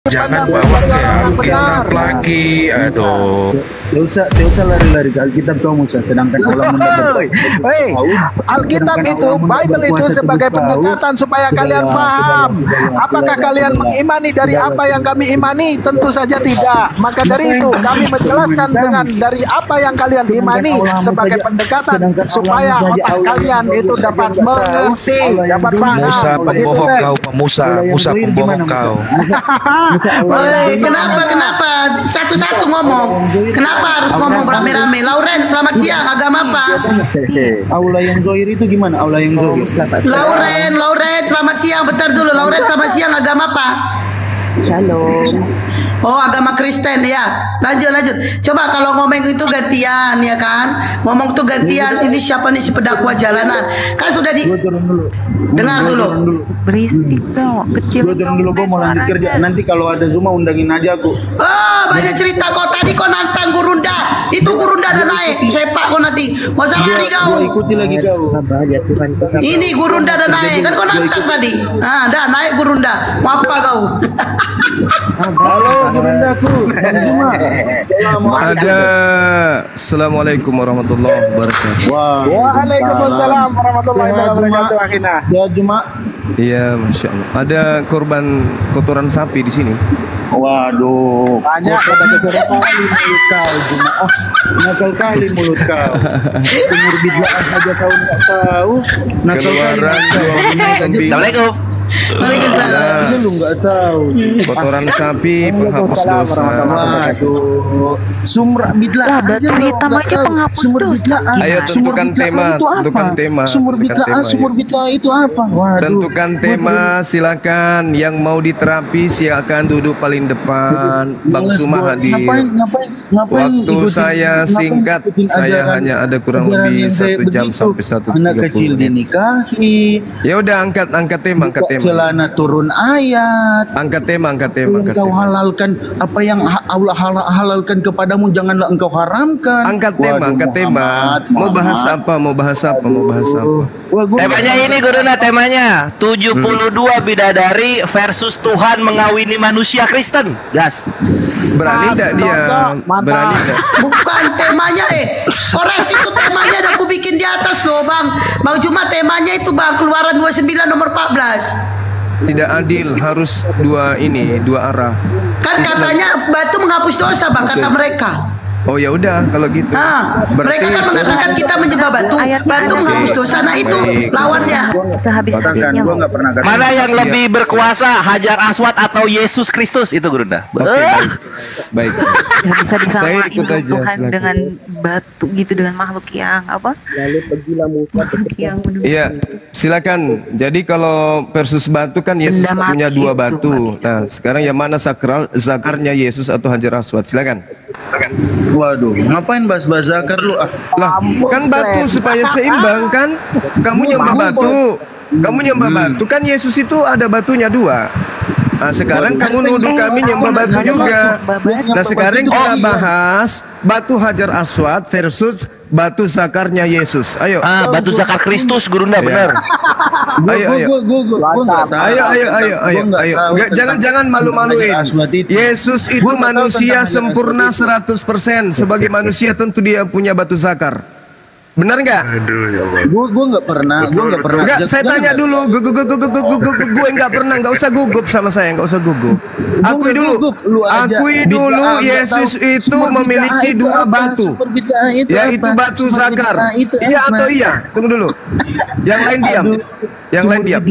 Jangan pandang bawa sebagai ke orang benar. Alkitab lagi. Aduh. Tidak usah lari-lari ke Alkitab kau Musa, sedangkan Allah Hei, Alkitab itu, Bible itu sebagai pendekatan supaya kalian faham. Apakah kalian mengimani dari apa yang kami imani? Tentu saja tidak. Maka dari itu kami menjelaskan dengan dari apa yang kalian imani sebagai pendekatan supaya otak kalian itu dapat mengerti, dapat paham. Musa Begitu pembohong kan? kau, Musa pembohong kau. Kenapa? Satu-satu ngomong. Kenapa harus ngomong rame-rame? Lauren, selamat siang. Agama apa? Aula yang Zohir itu gimana? Aula yang Zohir. Lauren, selamat siang. Bentar dulu. Lauren, selamat siang. Agama apa? Shalom. Oh, agama Kristen ya. Lanjut. Coba kalau ngomong itu gantian ya kan? Ngomong tuh gantian. Ini siapa nih si pedakwa jalanan? Kan sudah di dengar dulu. Berisik dong, kecil. Gue turun dulu, gue mau lanjut kerja. Nanti kalau ada Zuma undangin aja aku. Oh, banyak cerita kau tadi kau nantang Gurunda. Itu Gurunda ada naik. Sepak kau nanti. Masa lari Gue kau? ikuti lagi kau. Ini Gurunda ada naik. Kan kau nantang tadi. Ah, dah naik Gurunda. Mau apa kau? Halo, Gurundaku. Zuma. Ada. Assalamualaikum warahmatullahi wabarakatuh. Waalaikumsalam warahmatullahi wabarakatuh. Akhirnya. Ya Juma. Iya, masya Allah. Ada korban kotoran sapi di sini. Waduh. Banyak kata keserupan. Mulut kau Juma. Nakal kali mulut kau. Umur bidlaan aja kau nggak tahu. Nakal kali. Keluaran 2 Assalamualaikum. Waalaikumsalam. Lu nggak tahu. kotoran sapi penghapus dosa. Waduh. Sumur bidlaan aja lu hitam nggak aja tahu. penghapus Sumur dosa. bidlaan. Ayo tentukan tema, Itu apa? tentukan tema. Sumur tentukan bidlaan, tema, sumur ayo. bidlaan itu apa? Waduh. Tentukan tema, silakan. Yang mau diterapi silakan duduk paling depan. Bang Males Suma gua. hadir. Ngapain Waktu ikutin- saya ngapain singkat, ikutin saya ajaran- hanya ada kurang ajaran lebih yang kayak 1 jam begitu? sampai 1:30 Anak kecil menit. dinikahi, Ya udah angkat tema, angkat buka tema. celana turun ayat. Angkat tema, angkat tema, angkat Engkau tema. halalkan apa yang Allah halalkan kepadamu, janganlah engkau haramkan. Angkat tema, Waduh, angkat tema. Muhammad, Mau bahas Muhammad. apa? Mau bahas apa? Mau bahas apa? Wah, gua Temanya ini Guruna, temanya 72 bidadari versus Tuhan mengawini manusia Kristen. Gas. Berani Mas, enggak dia? cocok, mantap. Berani enggak? Bukan temanya Kores itu temanya udah aku bikin di atas loh bang. Bang cuma temanya itu bang Keluaran 29 nomor 14. Tidak adil, harus dua arah. Kan katanya batu menghapus dosa bang kata mereka. Oh ya udah kalau gitu. Mereka kan mengatakan kita menyembah batu. Batu menghapus dosa. Nah itu Baik. lawannya. katakan, gua nggak pernah katakan. Mana yang lebih berkuasa, Hajar Aswad atau Yesus Kristus itu Guruna? Oke, baik. Baik. Ya, bisa Saya disamain ikut dong aja, Tuhan silakan. dengan batu gitu, dengan makhluk yang apa? Makhluk yang Iya, silakan. Jadi kalau versus batu kan Yesus Benda mati punya 2 itu, batu. nggak bisa. Nah, sekarang yang mana sakral? Zakarnya Yesus atau Hajar Aswad? Silakan. Waduh, ngapain bahas-bahas zakar lu? Ah, Lah, kan batu supaya seimbang kan? Kamu nyembah batu. Kamu nyembah batu kan Yesus itu ada batunya 2. Nah, sekarang kamu nuduh kami nyembah batu juga. Nah, sekarang kita bahas batu Hajar Aswad versus batu zakarnya Yesus. Ayo. Batu zakar Kristus Guruna, bener. Ayo. gua nggak tahu. Ayo. Jangan malu-maluin. Yesus itu manusia sempurna 100%. Sebagai manusia tentu dia punya batu zakar. Benar nggak? Aduh ya Allah. Gua nggak pernah. Enggak, saya tanya dulu. Gue nggak pernah. Nggak usah gugup sama saya. Nggak usah gugup. Akui dulu. Yesus itu memiliki 2 batu. Yaitu batu zakar. Iya atau iya? Tunggu dulu. Yang lain diam.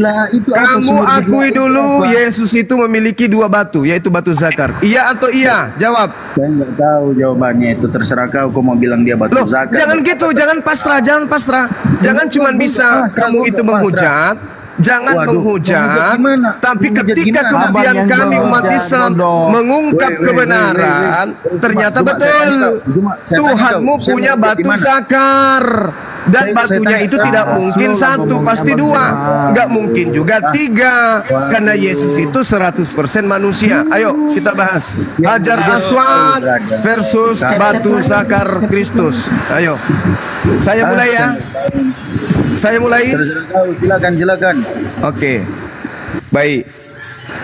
Kamu akui dulu Yesus itu memiliki 2 batu, yaitu batu zakar. Iya atau iya? Jawab. Saya nggak tahu jawabannya, itu terserah kau mau bilang dia batu Loh, zakar. jangan gitu, jangan pasrah. Jangan cuma bisa kamu itu menghujat. Jangan Waduh, menghujat, menghujat gimana? tapi Menghujat ketika gimana? kemudian Abang kami yang umat jangan Islam dong. mengungkap kebenaran, ternyata Cuma, saya betul tanya kau. Cuma, saya tanya Tuhanmu kau, saya punya mau batu gimana? zakar. Dan Saya batunya tanya itu kau. tidak mungkin 1, pasti 2. Nggak mungkin juga 3. Karena Yesus itu 100% manusia. Ayo kita bahas Hajar Aswad versus batu zakar Kristus. Ayo, saya mulai ya. Saya mulai. Terserah kau, silakan. Oke. Baik.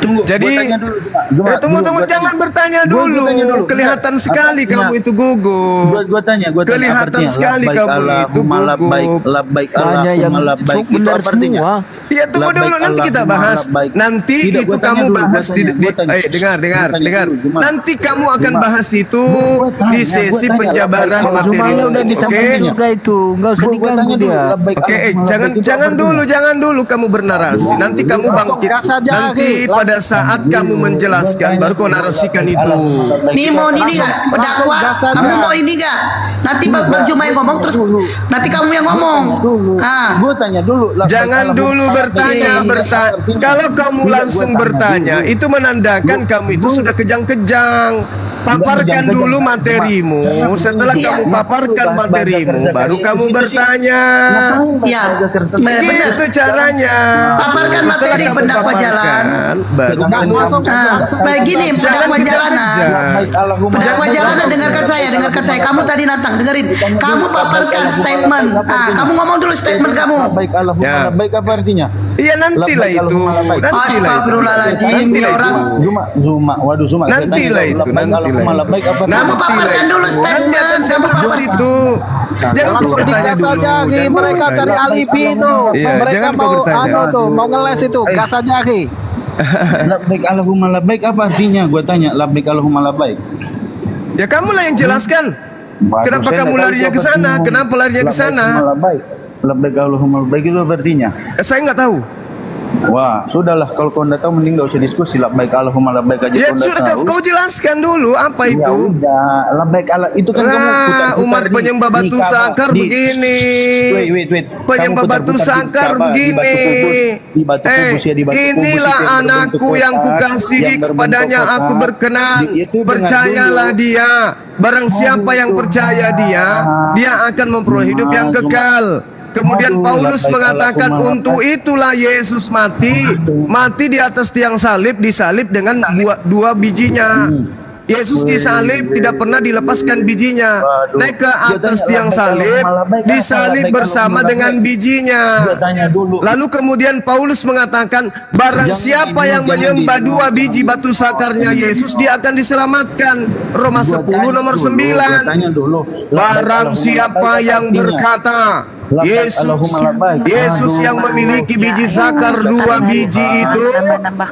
Tunggu, Jadi, gua tanya dulu, Zuma. tunggu, jangan bertanya dulu. Kelihatan sekali kamu itu gugup. Gua tanya Kelihatan artinya, sekali labbaik kamu itu Allahumma labbaik, gugup. labbaik Tanya yang Allahumma labbaik, itu benar apa artinya? semua. Iya, tunggu Labbaik dulu, nanti kita Allahumma bahas. labbaik. Nanti Tidak, itu gua tanya kamu dulu, bahas gua di, tanya, gua tanya. dengar. Gua tanya dulu, Zuma. Nanti kamu akan Zuma. bahas itu Gua tanya, di gua sesi tanya, penjabaran labbaik materi. Zumanya udah di samping Oke? surga itu, nggak usah Gua diganggu tanya dulu, dia. labbaik Oke, Allahumma jangan labbaik itu jangan apa dulu, artinya? jangan dulu kamu bernarasi. Nanti kamu bangkit. Gas saja, Nanti Ki. pada saat kamu menjelaskan, baru kau narasikan itu. Nih mau ini nggak pendakwa? gas aja. Kamu mau ini nggak? Nanti Bang Juma yang ngomong terus nanti kamu yang ngomong. Ah, Gua tanya dulu. labbaik Jangan Allahumma dulu labbaik. bertanya. Kalau kamu Tidak, langsung gua tanya bertanya, dulu. itu menandakan kamu itu sudah kejang-kejang. Paparkan Kejang-kejang. dulu materimu. Setelah Iya. kamu paparkan Bahas materimu, bahasa baru Zakarias kamu itu sih. bertanya. ya, benar. Itu caranya. Paparkan Setelah materi kamu pendakwa paparkan, jalan. baru Nggak kamu masuk. Baik gini, Jangan pendakwa jalanan. kejang-kejang. Pendakwa jalanan dengarkan saya. Kamu tadi datang, dengerin. Kamu paparkan statement. Ah, kamu ngomong dulu statement kamu. Labbaik Allahumma Ya. labbaik apa artinya? Iya, nantilah Labbaik itu. Allahumma labbaik. Nantilah itu. Astagfirullahaladzim, ini Nantilah itu. orang. Zuma, waduh Zuma. saya Nantilah tanya itu, dulu, labbaik nantilah Allahumma itu. labbaik apa Kamu artinya? paparkan dulu Nanti statement. akan saya Kamu bahas paparkan. itu. Jangan Langsung kau bertanya digas dulu. saja, Ki. Jangan Mereka bertanya. cari alibi itu. Iya, Mereka jangan kau mau bertanya. mau ngeles itu. Gas saja, Ki. Labbaik Allahumma labbaik apa artinya? Gua tanya labbaik Allahumma labbaik. Ya kamulah yang jelaskan. Waduh, Kenapa saya kamu nggak tahu larinya itu ke apa sana? artinya. Kenapa larinya ke sana? Labbaik Allahumma labbaik. Labbaik Allahumma labbaik itu apa artinya? Saya nggak tahu. Wah, sudahlah kalau kau nggak tahu mending nggak usah diskusi. Labbaik Allahumma labbaik aja Ya kau nggak sudah, tahu. kau jelaskan dulu apa Ya itu. udah, labbaik Allah itu kan kamu putar-putar umat di- penyembah di batu Ka'bah, sakar di- begini. Wait. Penyembah Kamu batu putar-putar di sakar Ka'bah, begini. Di batu kubus ya, di batu kubus Inilah itu yang anakku berbentuk yang kotak, kukasihi, yang berbentuk kepadanya kotak. aku berkenan. Itu dengar Percayalah dulu. dia. Barang siapa yang percaya dia akan memperoleh hidup yang kekal. Kemudian Paulus mengatakan untuk itulah Yesus mati di atas tiang salib, disalib dengan dua bijinya. Yesus disalib tidak pernah dilepaskan bijinya. Naik ke atas tiang salib, disalib bersama dengan bijinya. Gua tanya dulu. Lalu kemudian Paulus mengatakan, barang siapa yang menyembah dua biji batu sakarnya Yesus, dia akan diselamatkan. Roma 10 nomor 9. Tanya dulu. Barang siapa yang berkata, Yesus yang memiliki biji sakar dua biji itu,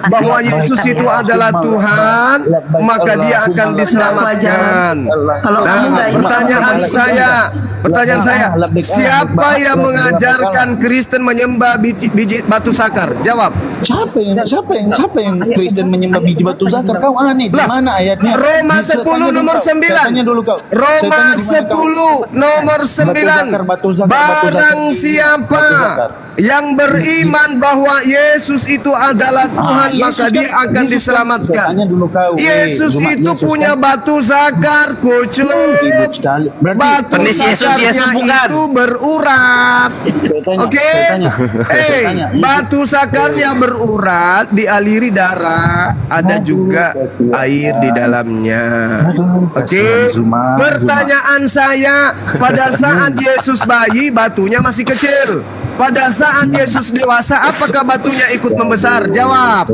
bahwa Yesus itu adalah Tuhan, maka dia akan diselamatkan. Kalau kamu Nah, nggak ini, pertanyaan saya, siapa yang mengajarkan Kristen menyembah biji batu sakar? Jawab. Siapa yang Kristen menyembah biji batu zakar? Kau aneh. Di Lah, mana ayatnya? Roma Saya 10 tanya nomor dulu kau. 9. Saya tanya dulu kau. Saya Roma tanya di mana kau? 10 nomor 9. Batu zakar. Barang siapa yang beriman bahwa Yesus itu adalah Tuhan, maka dia akan diselamatkan. Tanya dulu kau. Yesus itu punya batu zakar, kucluk. Batu Penis Yesus sakarnya bukan? itu berurat. Oke, batu sakarnya berurat, dialiri darah, ada juga air di dalamnya. Oke, pertanyaan saya, pada saat Yesus bayi, batunya masih kecil. Pada saat Yesus dewasa, apakah batunya ikut membesar? Jawab.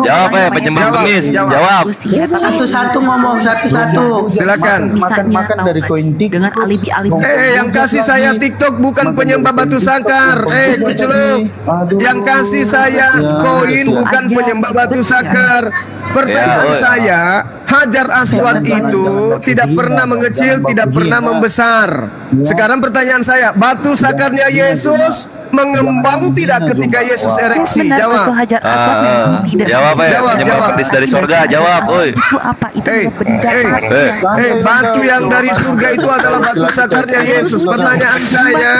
Jawab penyembah pengemis. Jawab. Satu-satu ngomong, satu-satu. Silakan. Makan dari koin tik. Dengan alibi-alibi. Yang kasih saya TikTok bukan penyembah batu sakar. Kuceluk. Yang kasih saya koin bukan penyembah batu sakar. Pertanyaan saya, Hajar Aswad itu tidak pernah mengecil, tidak pernah membesar. Sekarang pertanyaan saya, batu sakarnya Yesus mengembang tidak ketika Yesus ereksi? Jawab. Jawab penyembah penis dari surga. Jawab. Oi. Itu apa? Itu benda Batu yang dari surga itu adalah batu sakarnya Yesus. Pertanyaan saya,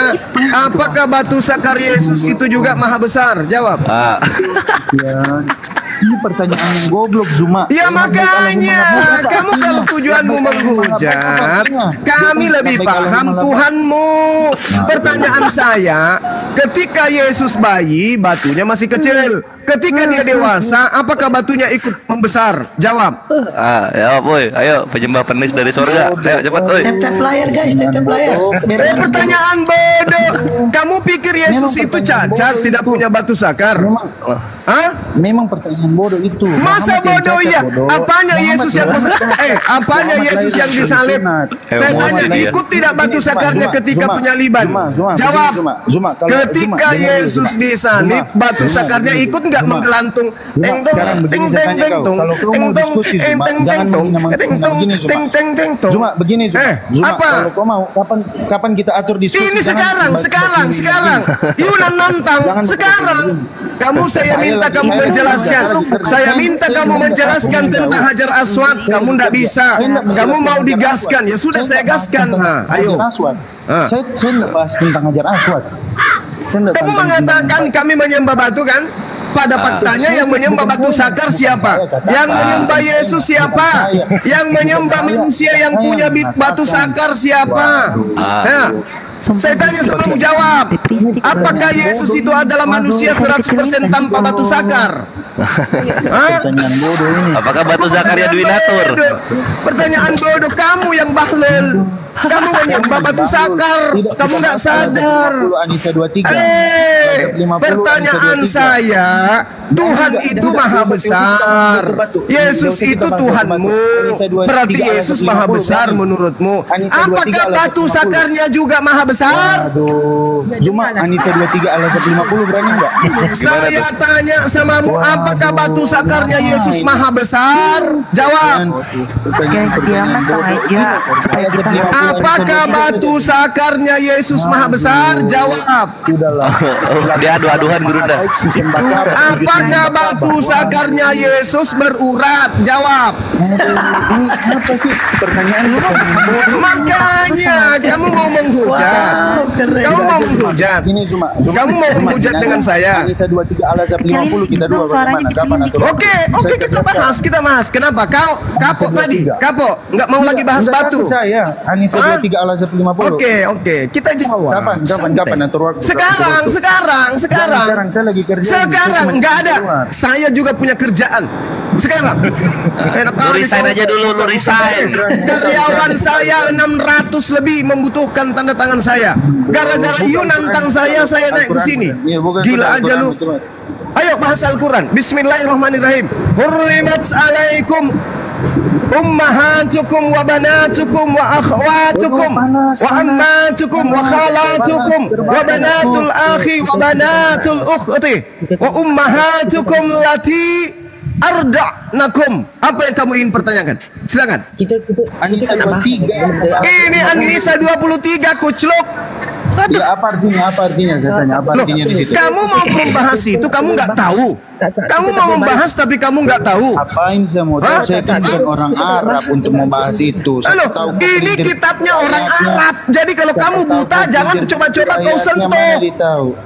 apakah batu sakar Yesus itu juga maha besar? Jawab. Ini pertanyaan yang goblok, Zuma. Ya makanya, kamu kalau tujuanmu menghujat, kami lebih paham Tuhanmu. Pertanyaan saya, ketika Yesus bayi, batunya masih kecil. Ketika dia dewasa, apakah batunya ikut membesar? Jawab. Ya boy, ayo penyembah penis dari surga. Ayo cepat, boy. Tap layar guys, tap layar. Pertanyaan bodoh. Kamu pikir Yesus itu cacat, tidak punya batu sakar? Hah? Memang pertanyaan bodoh itu. Masa Muhammad yang bodoh cacat, ya? bodoh. Apanya Yesus yang apanya Yesus yang disalib? Saya tanya, ikut tidak batu sakarnya ketika penyaliban? Jawab. Ketika Yesus disalib, batu sakarnya ikut nggak menggelantung? Teng tong, teng teng teng tong, teng tong, teng teng teng tong, teng tong, teng teng teng tong. Zuma, begini Zuma. Zuma, apa? kalau kau mau, kapan kita atur diskusi? Ini sekarang. Yunan nantang sekarang. Saya minta kamu menjelaskan. Saya minta kamu menjelaskan tentang Hajar Aswad. Kamu tidak bisa. Kamu mau digaskan. Ya sudah, saya gaskan. Ayo. Saya tidak bahas tentang Hajar Aswad. Kamu mengatakan kami menyembah batu kan? Pada faktanya yang menyembah batu sakar siapa? Yang menyembah Yesus siapa? Yang menyembah manusia yang punya batu sakar siapa? Saya tanya sebelum jawab. Apakah Yesus itu adalah manusia 100% tanpa batu sakar? Apakah batu sakarnya Dwinatur? Pertanyaan bodoh. Kamu yang bahlul. Kamu menyembah batu sakar. Kamu nggak sadar. Pertanyaan saya, Tuhan itu maha besar. Yesus itu Tuhanmu. Berarti Yesus maha besar menurutmu. Apakah batu sakarnya juga maha besar? Cuma Anissa 23 Al-Azhar 50 berani enggak? Saya tanya samamu, apakah batu sakarnya Yesus maha besar? Jawab. Apakah batu sakarnya Yesus maha besar? Jawab. Dia adu-aduhan guru dah. Apakah batu sakarnya Yesus berurat? Jawab. Apa sih pertanyaan? Makanya kamu mau menghujat. Kamu mau menghujat. Ini cuma Kamu mau menghujat dengan saya. Anissa 23 Al-Azhar 50 kita dua bagaimana? Kapan atur? Oke, kita bahas. Kenapa? Kapok tadi. Kapok, nggak mau lagi bahas batu. Saya Anissa 23 Al-Azhar 50. Oke. Kita jawab. Kapan atur waktu? Sekarang. Sekarang saya lagi kerja. Sekarang nggak ada. Saya juga punya kerjaan. Sekarang. Lu resign aja dulu, lu resign. Karyawan saya 600 lebih membutuhkan tanda tangan saya. Gara-gara you nantang saya naik ke sini. Gila aja lu. Ayo bahas Al-Quran. Bismillahirrahmanirrahim. Hurrimat alaikum ummahatukum wa banatukum wa akhwatukum wa ammatukum wa khalatukum wa banatul akhi wa banatul ukhti wa ummahatukum lati arda'nakum. Apa yang kamu ingin pertanyakan? Silakan. Anissa 23. Ini Anissa 23 kucluk. Ya, apa artinya? Saya tanya apa artinya di situ? Kamu mau membahas itu, kamu nggak tahu. Kamu mau membahas tapi kamu nggak tahu. Apain saya mau tahu? Saya kan bukan orang Arab untuk membahas itu. Halo, ini kitabnya orang Arab. Jadi kalau kamu buta, jangan coba-coba kau sentuh.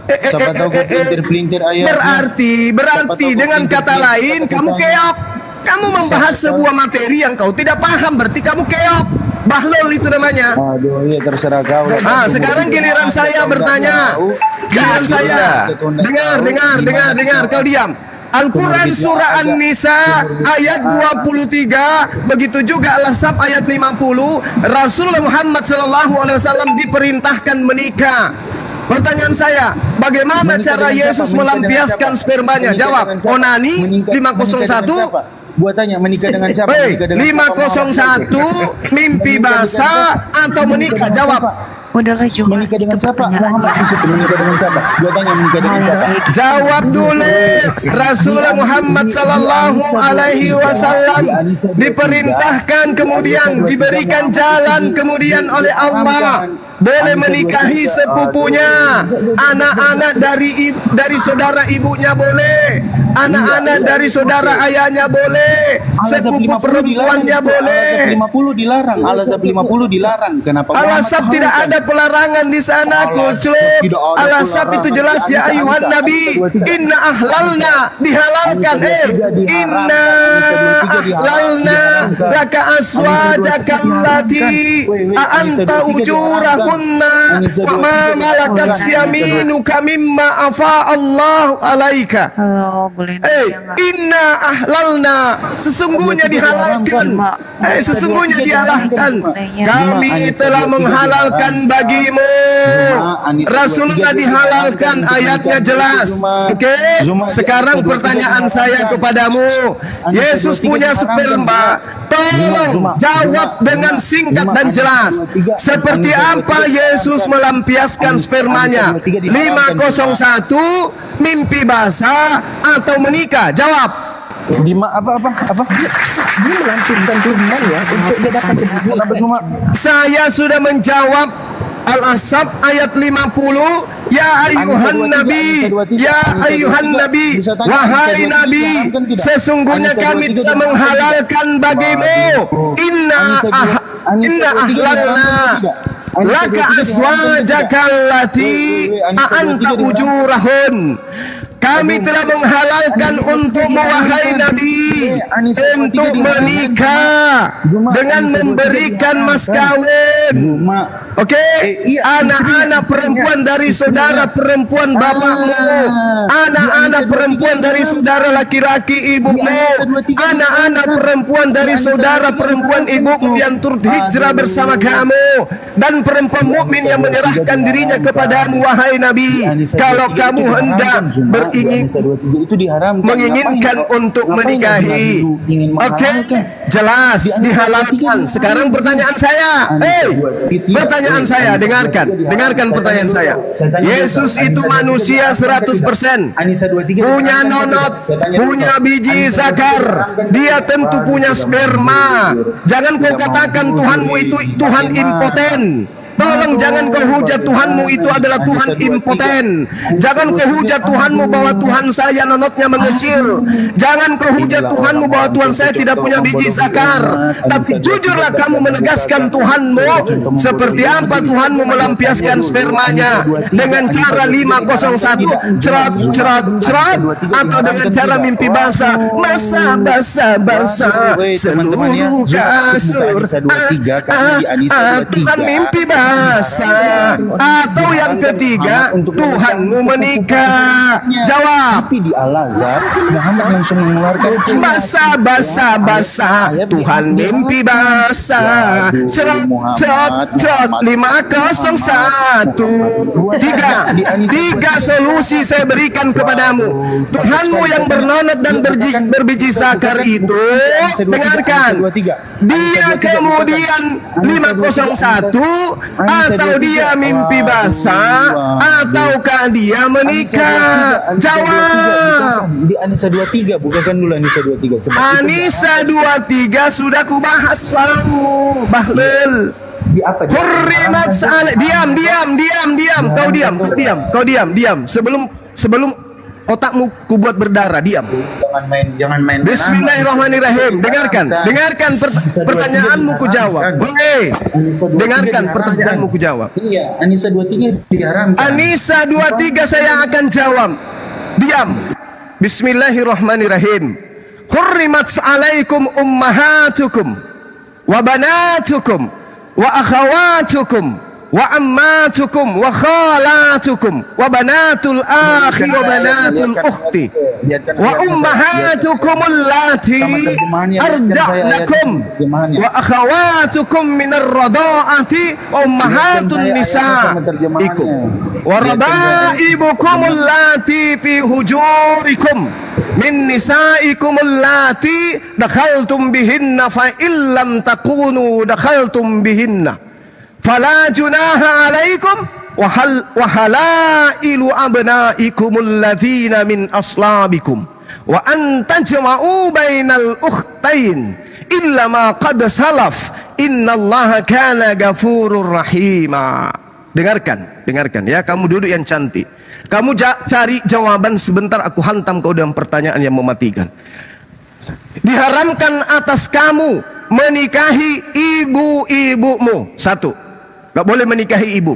Siapa tahu pelintir ayatnya. Berarti dengan kata lain, kamu keok. Kamu membahas sebuah materi yang kau tidak paham, berarti kamu keok. Bahlul itu namanya. Aduh, iya terserah kau. Sekarang giliran saya bertanya. Giliran saya. Dengar, kau diam. Al-Quran surah An-Nisa ayat 23, begitu juga Al-Ahzab ayat 50, Rasulullah Muhammad SAW diperintahkan menikah. Pertanyaan saya, bagaimana cara Yesus melampiaskan spermanya? Jawab. Onani 501. Gua tanya, menikah dengan siapa? 501 mimpi basah atau menikah? Jawab. Udahlah juga. Menikah dengan siapa? Muhammad itu menikah dengan siapa? Gua tanya menikah dengan siapa? Jawab dulu. Rasulullah Muhammad sallallahu alaihi wasallam diperintahkan, kemudian diberikan jalan kemudian oleh Allah, boleh menikahi sepupunya, anak-anak dari saudara ibunya boleh, anak-anak dari saudara ayahnya boleh, sepupu perempuannya boleh. 50 dilarang, Al-Azhar 50 dilarang. Kenapa? Al-Ahzab tidak ada pelarangan di sana, kucluk. Al-Ahzab itu jelas, ya ayuhan nabi, inna ahlalna, dihalalkan. Inna ahlalna laka aswajaka allati anta ujurahunna wa ma malakat yaminuka mimma afa Allah alaika. Oh, boleh Inna ahlalna, sesungguhnya dihalalkan, sesungguhnya dihalalkan, kami telah menghalalkan bagimu. Rasulullah dihalalkan, ayatnya jelas. Oke, sekarang pertanyaan saya kepadamu, Yesus punya sperma, tolong jawab dengan singkat dan jelas. Seperti apa Yesus melampiaskan spermanya? 501, mimpi basah atau menikah? Jawab. Apa? Dia melantunkan firman ya untuk dia dapat kebutuhan apa cuma? Saya sudah menjawab Al-Asab ayat 50. Ya ayuhan nabi, ya ayuhan nabi, wahai nabi, sesungguhnya kami telah menghalalkan bagimu. Inna ahlalna laka aswajaka allati anta ujurahun. Kami telah menghalalkan untukmu wahai Nabi untuk menikah dengan memberikan mas kawin. Oke, anak-anak perempuan dari saudara perempuan bapakmu, anak-anak perempuan dari saudara laki-laki ibumu, anak-anak perempuan dari saudara perempuan ibumu yang turut hijrah bersama kamu, dan perempuan mukmin yang menyerahkan dirinya kepadamu wahai Nabi. Kalau kamu hendak menginginkan untuk menikahi, oke, jelas dihalalkan. Sekarang pertanyaan saya, pertanyaan saya, dengarkan pertanyaan saya. Yesus itu manusia 100%, punya nonot, punya biji zakar, dia tentu punya sperma. Jangan kau katakan Tuhanmu itu Tuhan impoten. Tolong jangan kau hujat Tuhanmu itu adalah Tuhan impoten. Jangan kau hujat Tuhanmu bahwa Tuhan saya nonotnya mengecil. Jangan kau hujat Tuhanmu bahwa Tuhan saya tidak punya biji zakar. Tapi jujurlah kamu menegaskan Tuhanmu seperti apa Tuhanmu melampiaskan spermanya, dengan cara 501 cerat atau dengan cara mimpi basah, basah seluruh kasur, Tuhan mimpi basah. Atau yang ketiga, Tuhanmu menikah. Jawab. Tapi di Al-Azhar Muhammad langsung mengeluarkan basah, Tuhan mimpi basah. Cerot 501. Tiga solusi saya berikan kepadamu. Tuhanmu yang bernonot dan berbiji zakar itu, dengarkan, dia kemudian 501, atau dia mimpi basah, ataukah dia menikah? Jawab. Di Anisa 23, bukakan dulu Anisa 23. Anisa 23 sudah kubahas selalu, Bahlul. Di apa? Hurrimat diam. Kau diam. Sebelum otakmu kubuat berdarah, diam. Jangan main. Bismillahirrahmanirrahim. Dengarkan pertanyaanmu ku jawab. Dengarkan pertanyaanmu ku jawab. Iya, Anisa 23 diharamkan. Anisa 23 saya akan jawab. Diam. Bismillahirrahmanirrahim. Hurrimat alaikum ummahatukum wa banatukum wa akhawatukum wa ammatukum wa khalatukum wa banatul akhi wa banatul ukhti wa ummahatukum allati arda'nakum wa akhawatukum minar rada'ati wa ummahatun nisa'ikum wa raba'ibukum allati fi hujurikum min nisaikum allati dakhaltum bihinna fa illam takunu dakhaltum bihinna fala junaha alaikum wa halailu abnaikum alladzina min aslabikum wa an tajma'u bainal ukhtain illa ma qad salaf innallaha kana ghafurur rahima. Dengarkan ya, kamu duduk yang cantik. Kamu cari jawaban sebentar, aku hantam kau dengan pertanyaan yang mematikan. Diharamkan atas kamu menikahi ibu-ibumu. Satu, gak boleh menikahi ibu.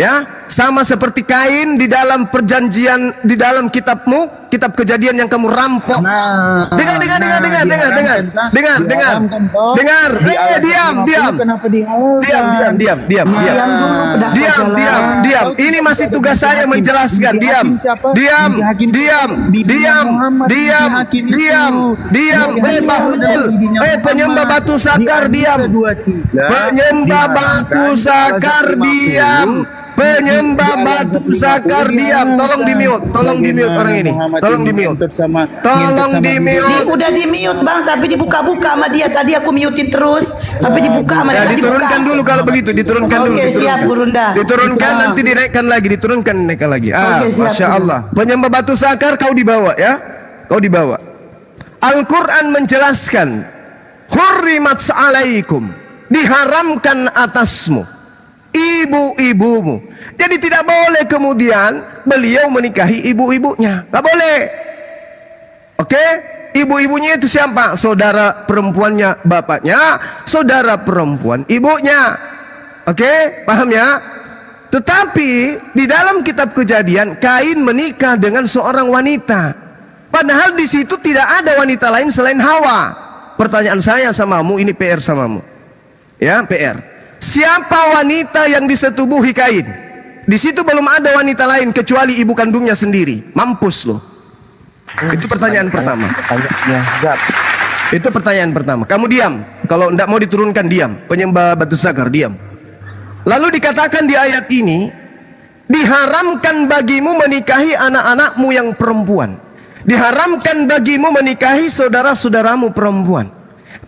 Ya, sama seperti Kain di dalam perjanjian, di dalam kitab kitab Kejadian yang kamu rampok. Dengar. Diam. Ini masih tugas saya menjelaskan. Diam. Penyembah batu sakar, diam. Penyembah batu sakar, diam. Penyembah batu sakar, diam. Tolong di mute orang ini. Tolong di mute. Udah di mute bang, tapi dibuka-buka sama dia. Tadi aku mutein terus, tapi dibuka sama dia. Diturunkan dulu kalau begitu. Diturunkan dulu. Oke, siap Gurunda. Diturunkan nanti dinaikkan lagi. Naikkan lagi. Siap, Masya Allah. Penyembah batu sakar kau dibawa ya. Kau dibawa. Al-Quran menjelaskan, hurrimat alaikum, diharamkan atasmu ibu-ibumu. Jadi tidak boleh kemudian beliau menikahi ibu-ibunya. Tak boleh. Oke? Ibu-ibunya itu siapa? Saudara perempuannya bapaknya, saudara perempuan ibunya. Oke? Paham ya? Tetapi di dalam kitab Kejadian, Kain menikah dengan seorang wanita. Padahal di situ tidak ada wanita lain selain Hawa. Pertanyaan saya samamu, ini PR samamu. Ya, PR. Siapa wanita yang disetubuhi Kain? Di situ belum ada wanita lain kecuali ibu kandungnya sendiri. Mampus loh. Itu pertanyaan pertama. Itu pertanyaan pertama. Kamu diam. Kalau tidak mau diturunkan, diam. Penyembah batu sakar, diam. Lalu dikatakan di ayat ini, diharamkan bagimu menikahi anak-anakmu yang perempuan. Diharamkan bagimu menikahi saudara-saudaramu perempuan.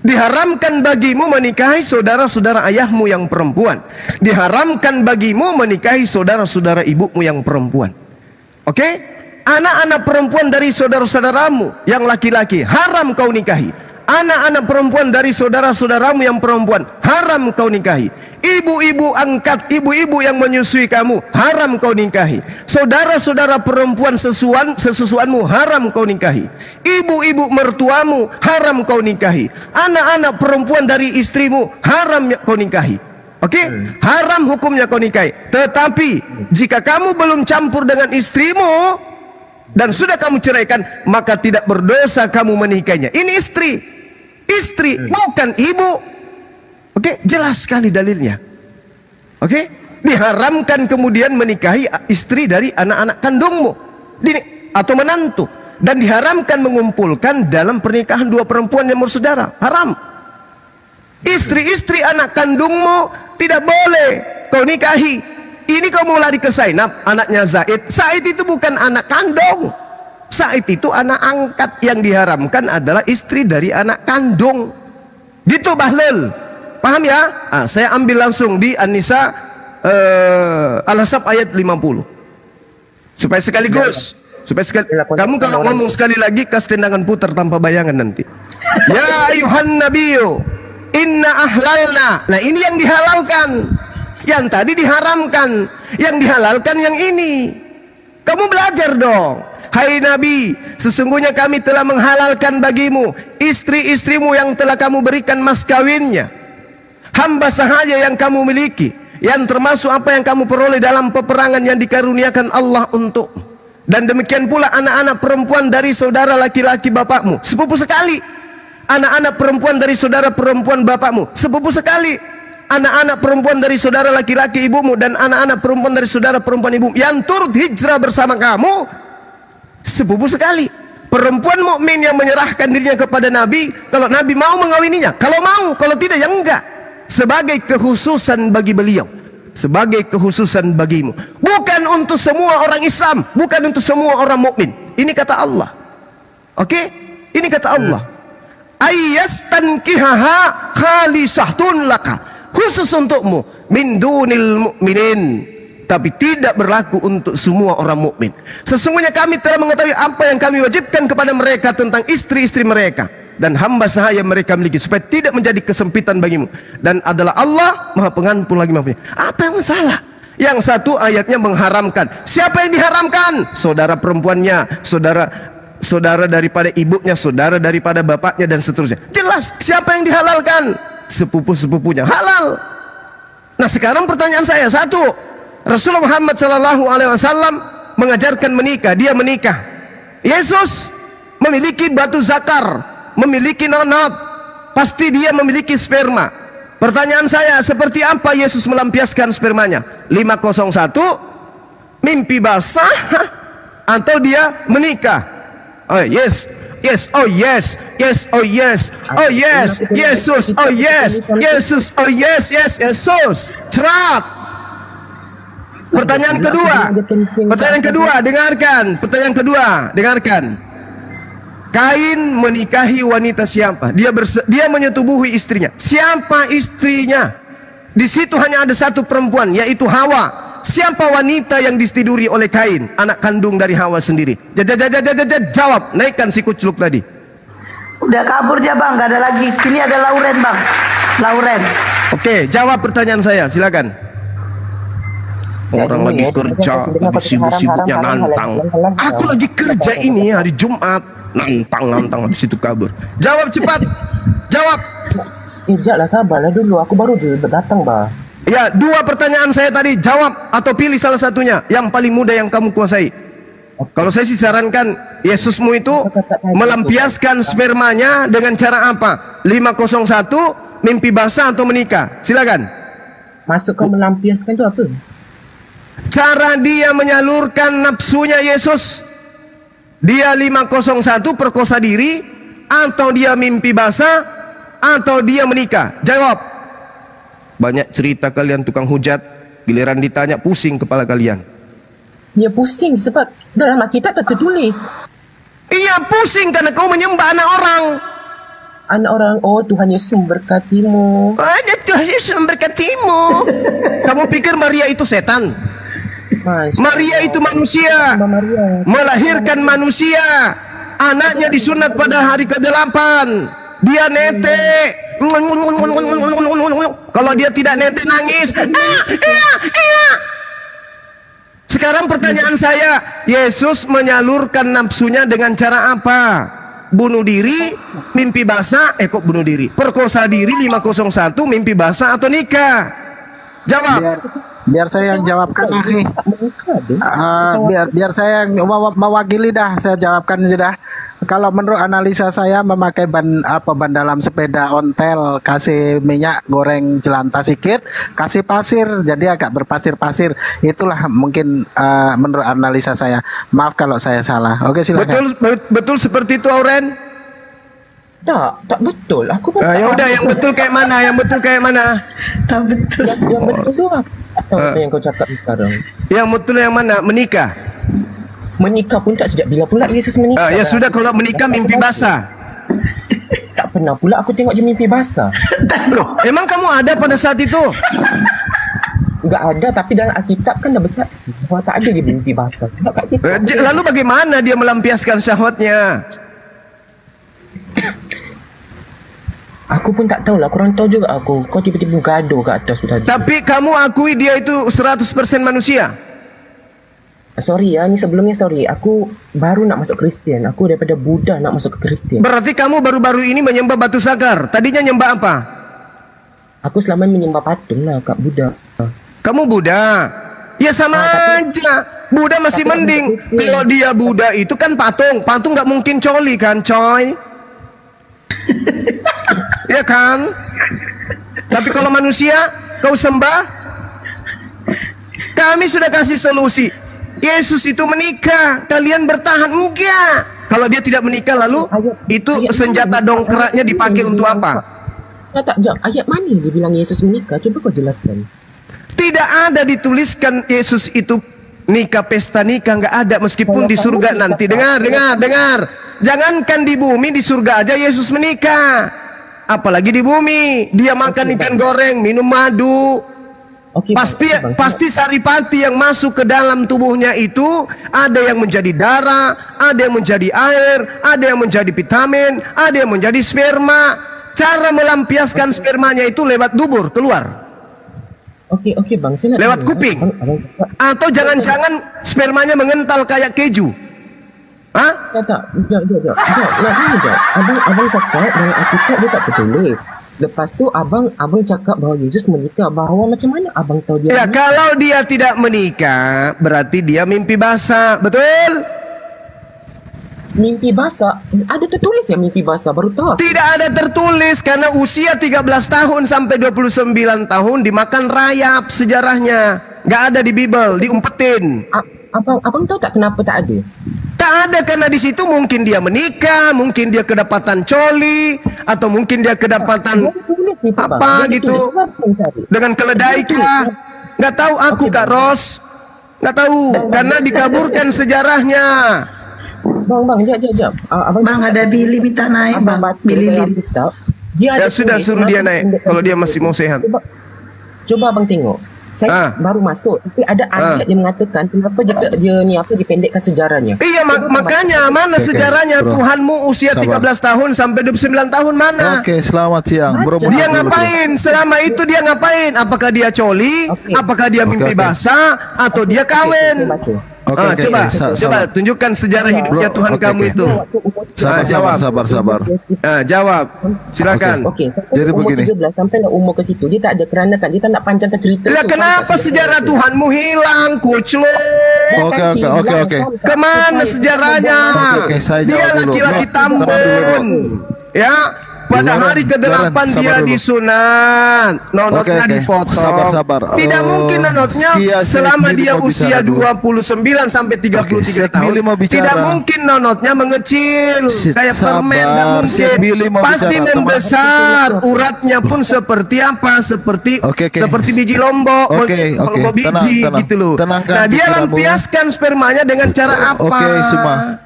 Diharamkan bagimu menikahi saudara-saudara ayahmu yang perempuan. Diharamkan bagimu menikahi saudara-saudara ibumu yang perempuan. Oke? Anak-anak perempuan dari saudara-saudaramu yang laki-laki haram kau nikahi. Anak-anak perempuan dari saudara-saudaramu yang perempuan haram kau nikahi. Ibu-ibu angkat, ibu-ibu yang menyusui kamu haram kau nikahi. Saudara-saudara perempuan sesusuanmu haram kau nikahi. Ibu-ibu mertuamu haram kau nikahi. Anak-anak perempuan dari istrimu haram kau nikahi. Oke? Haram hukumnya kau nikahi. Tetapi jika kamu belum campur dengan istrimu dan sudah kamu ceraikan, maka tidak berdosa kamu menikahinya. Ini istri, bukan ibu. Oke, jelas sekali dalilnya. Oke, diharamkan kemudian menikahi istri dari anak-anak kandungmu atau menantu, dan diharamkan mengumpulkan dalam pernikahan dua perempuan yang bersaudara. Haram. Istri-istri anak kandungmu tidak boleh kau nikahi. Ini kau mau lari ke Zainab, anaknya Zaid. Zaid itu bukan anak kandung. Zaid itu anak angkat. Yang diharamkan adalah istri dari anak kandung. Gitu Bahlul. Paham ya? Saya ambil langsung di An-Nisa Al-Ahzab ayat 50. Supaya sekaligus. Kamu kalau ngomong sekali lagi, kasih tendangan putar tanpa bayangan nanti. Ya ayuhan nabiyyu, inna ahlalna. Nah ini yang dihalalkan. Yang tadi diharamkan. Yang dihalalkan yang ini. Kamu belajar dong. Hai Nabi, sesungguhnya kami telah menghalalkan bagimu istri-istrimu yang telah kamu berikan mas kawinnya, hamba sahaya yang kamu miliki, yang termasuk apa yang kamu peroleh dalam peperangan yang dikaruniakan Allah untuk. Dan demikian pula anak-anak perempuan dari saudara laki-laki bapakmu, sepupu sekali. Anak-anak perempuan dari saudara perempuan bapakmu, sepupu sekali. Anak-anak perempuan dari saudara laki-laki ibumu dan anak-anak perempuan dari saudara perempuan ibumu yang turut hijrah bersama kamu, sepupu sekali. Perempuan mukmin yang menyerahkan dirinya kepada Nabi, kalau Nabi mau mengawininya, kalau mau, kalau tidak ya enggak. Sebagai kekhususan bagi beliau, sebagai kekhususan bagimu, bukan untuk semua orang Islam, bukan untuk semua orang mukmin. Ini kata Allah. Oke? Ini kata Allah. Ayyastankihaha khalisatun laka, khusus untukmu, min dunil mu'minin, tapi tidak berlaku untuk semua orang mukmin. Sesungguhnya kami telah mengetahui apa yang kami wajibkan kepada mereka tentang istri-istri mereka dan hamba sahaya mereka miliki, supaya tidak menjadi kesempitan bagimu. Dan adalah Allah Maha Pengampun lagi Maha Penyayang. Apa yang salah? Yang satu ayatnya mengharamkan. Siapa yang diharamkan? Saudara perempuannya, saudara daripada ibunya, saudara daripada bapaknya, dan seterusnya. Jelas. Siapa yang dihalalkan? Sepupu-sepupunya. Halal. Nah sekarang pertanyaan saya satu. Rasulullah Muhammad SAW mengajarkan menikah. Dia menikah, Yesus memiliki batu zakar, memiliki nonot, pasti dia memiliki sperma. Pertanyaan saya, seperti apa Yesus melampiaskan spermanya? 501, mimpi basah, atau dia menikah? Oh yes, yes, oh yes, yes, oh yes, oh yes, Yesus, oh yes, Yesus, oh yes, yes, Yesus. Cerat. Pertanyaan kedua, dengarkan. Kain menikahi wanita siapa? Dia menyetubuhi istrinya. Siapa istrinya? Di situ hanya ada satu perempuan, yaitu Hawa. Siapa wanita yang disetiduri oleh Kain, anak kandung dari Hawa sendiri? Jawab, naikkan si kucluk tadi. Udah kabur dia bang, gak ada lagi. Ini ada Lauren bang, Lauren. Oke, jawab pertanyaan saya, silakan. Orang lagi kerja, lagi sibuk-sibuknya nantang. Aku lagi kerja ini hari Jumat, nantang habis itu kabur. Jawab cepat, jawab. Janganlah, sabarlah dulu, aku baru datang, Bang. Ya, 2 pertanyaan saya tadi, jawab atau pilih salah satunya, yang paling mudah yang kamu kuasai. Kalau saya sih sarankan, Yesusmu itu melampiaskan spermanya dengan cara apa? 501, mimpi basah atau menikah? Silakan. Masuk ke melampiaskan itu apa? Cara dia menyalurkan nafsunya Yesus. Dia 501 perkosa diri, atau dia mimpi basah, atau dia menikah? Jawab. Banyak cerita kalian tukang hujat, giliran ditanya pusing kepala kalian. Ya pusing sebab dalam Alkitab tertulis. Iya pusing karena kau menyembah anak orang. Anak orang, oh Tuhan Yesus memberkatimu. Ada Tuhan Yesus memberkatimu. Kamu pikir Maria itu setan? Maria itu manusia, melahirkan manusia. Anaknya disunat pada hari ke-8. Dia netek. Kalau dia tidak netek nangis. Sekarang pertanyaan saya, Yesus menyalurkan nafsunya dengan cara apa? Bunuh diri, mimpi basah, kok bunuh diri? Perkosa diri 501, mimpi basah atau nikah? Jawab. Biar saya yang jawabkan, akhi. Biar saya yang mewakili dah, saya jawabkan sudah. Kalau menurut analisa saya, memakai ban dalam sepeda ontel, kasih minyak goreng jelantah sedikit, kasih pasir, jadi agak berpasir-pasir. Itulah mungkin menurut analisa saya. Maaf kalau saya salah. Oke, silakan. Betul seperti itu, Auren? Tak betul. Aku pun ya udah, yang betul kayak mana? Yang betul kayak mana? Tak betul. Yang betul tu atau apa yang kau cakap sekarang? Yang betul yang mana? Menikah. Menikah pun tak, sejak bila pula Yesus menikah? Ya sudah, kalau menikah mimpi basah. Tak pernah pula aku tengok dia mimpi basah. Loh, emang kamu ada pada saat itu? Enggak ada, tapi dalam Alkitab kan dah bersaksi bahawa tak ada dia mimpi basah. Lalu bagaimana dia melampiaskan syahwatnya? Aku pun tak tahulah, kurang tahu juga aku. Kau tiba-tiba gaduh kat atas tadi. Tapi kamu akui dia itu 100% manusia? Sorry ya, ni sebelumnya sorry. Aku baru nak masuk Kristian. Aku daripada Buddha nak masuk ke Kristian. Berarti kamu baru-baru ini menyembah batu zakar. Tadinya nyembah apa? Aku selama menyembah patung lah kat Buddha. Kamu Buddha? Ya sama aja. Buddha masih mending. Kalau dia Buddha itu kan patung. Patung nggak mungkin coli kan, coy? Ya kan? Tapi kalau manusia kau sembah, kami sudah kasih solusi. Yesus itu menikah, kalian bertahan. Enggak. Kalau dia tidak menikah, lalu itu senjata dongkraknya dipakai untuk apa? Ayat mana dia bilang Yesus menikah? Coba kau jelaskan. Tidak ada dituliskan Yesus itu nikah, pesta nikah, nggak ada. Meskipun di surga nanti. Dengar. Jangankan di bumi, di surga aja Yesus menikah. Apalagi di bumi, dia makan ikan goreng, minum madu. Pasti saripati yang masuk ke dalam tubuhnya itu ada yang menjadi darah, ada yang menjadi air, ada yang menjadi vitamin, ada yang menjadi sperma. Cara melampiaskan spermanya itu lewat dubur keluar. Oke bang, lewat kuping. Atau jangan-jangan spermanya mengental kayak keju. Hah? Tak. Abang cakap dalam Alkitab dia tak tertulis. Lepas tu abang cakap bahawa Yesus menikah, bahawa macam mana abang tahu dia? Ya menikah? Kalau dia tidak menikah, berarti dia mimpi basah, betul? Mimpi basah. Ada tertulis ya mimpi basah, baru tahu. Tidak ada tertulis karena usia 13 tahun sampai 29 tahun dimakan rayap sejarahnya. Nggak ada di Bible, diumpetin. Abang tahu tak kenapa tak ada? Tak ada karena di situ mungkin dia menikah, mungkin dia kedapatan coli, atau mungkin dia kedapatan apa gitu. Dengan keledai kah? Nggak tahu aku Kak Ros. Nggak tahu karena dikaburkan sejarahnya. Bang, jap. Bang, ada Billy minta naik, Bang. Billy Lin. Ya sudah suruh dia naik kalau dia masih mau sehat. Coba abang tengok. Saya baru masuk, tapi ada ayat yang mengatakan kenapa dia dipendekkan sejarahnya. Iya, makanya mana sejarahnya Tuhanmu usia 13 tahun sampai 29 tahun mana? Oke, selamat siang. Bro, dia ngapain? Selama itu dia ngapain? Apakah dia coli? Apakah dia mimpi basah? Atau dia kawin? Coba tunjukkan sejarah hidupnya Tuhan kamu itu. Sabar. Jawab. Silakan. Jadi begini. 13 sampai umur ke situ dia tak ada kerana kan dia tak nak panjangkan cerita. Lah kenapa sejarah Tuhanmu hilang, kucluk? Oke. Kemana sejarahnya? Dia laki-laki tambun. Ya. Pada hari ke-8 dia disunat, nonotnya dipotong. Sabar. Tidak mungkin nonotnya selama dia usia 29 sampai 33 tahun. Tidak mungkin nonotnya mengecil kayak permen, tidak mungkin. Pasti membesar. Uratnya pun seperti apa? Seperti biji lombok, lombok biji gitu loh. Nah, dia lampiaskan spermanya dengan cara apa? Oke, semua.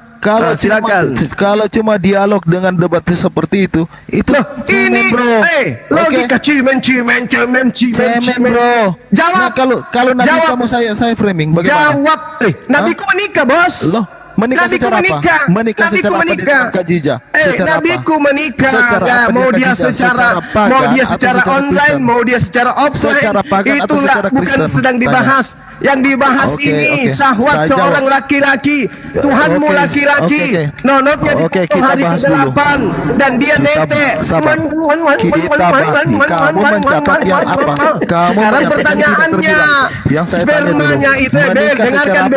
Kalau cuma dialog dengan debat seperti itu ini bro. Logika cimen bro. Jawab. Nah, kalau nabi kamu saya framing bagaimana? Jawab. Nabiku menikah, bos. Loh, menikah secara apa? Menikah secara apa? Khadijah. Nabiku menikah. Mau dia secara online, mau dia secara offline. Itu bukan sedang dibahas. Yang dibahas ini syahwat seorang laki-laki. Tuhanmu laki-laki. Nonotnya di hari ke-8 dan dia netek. Sekarang pertanyaannya, spermanya itu dengarkan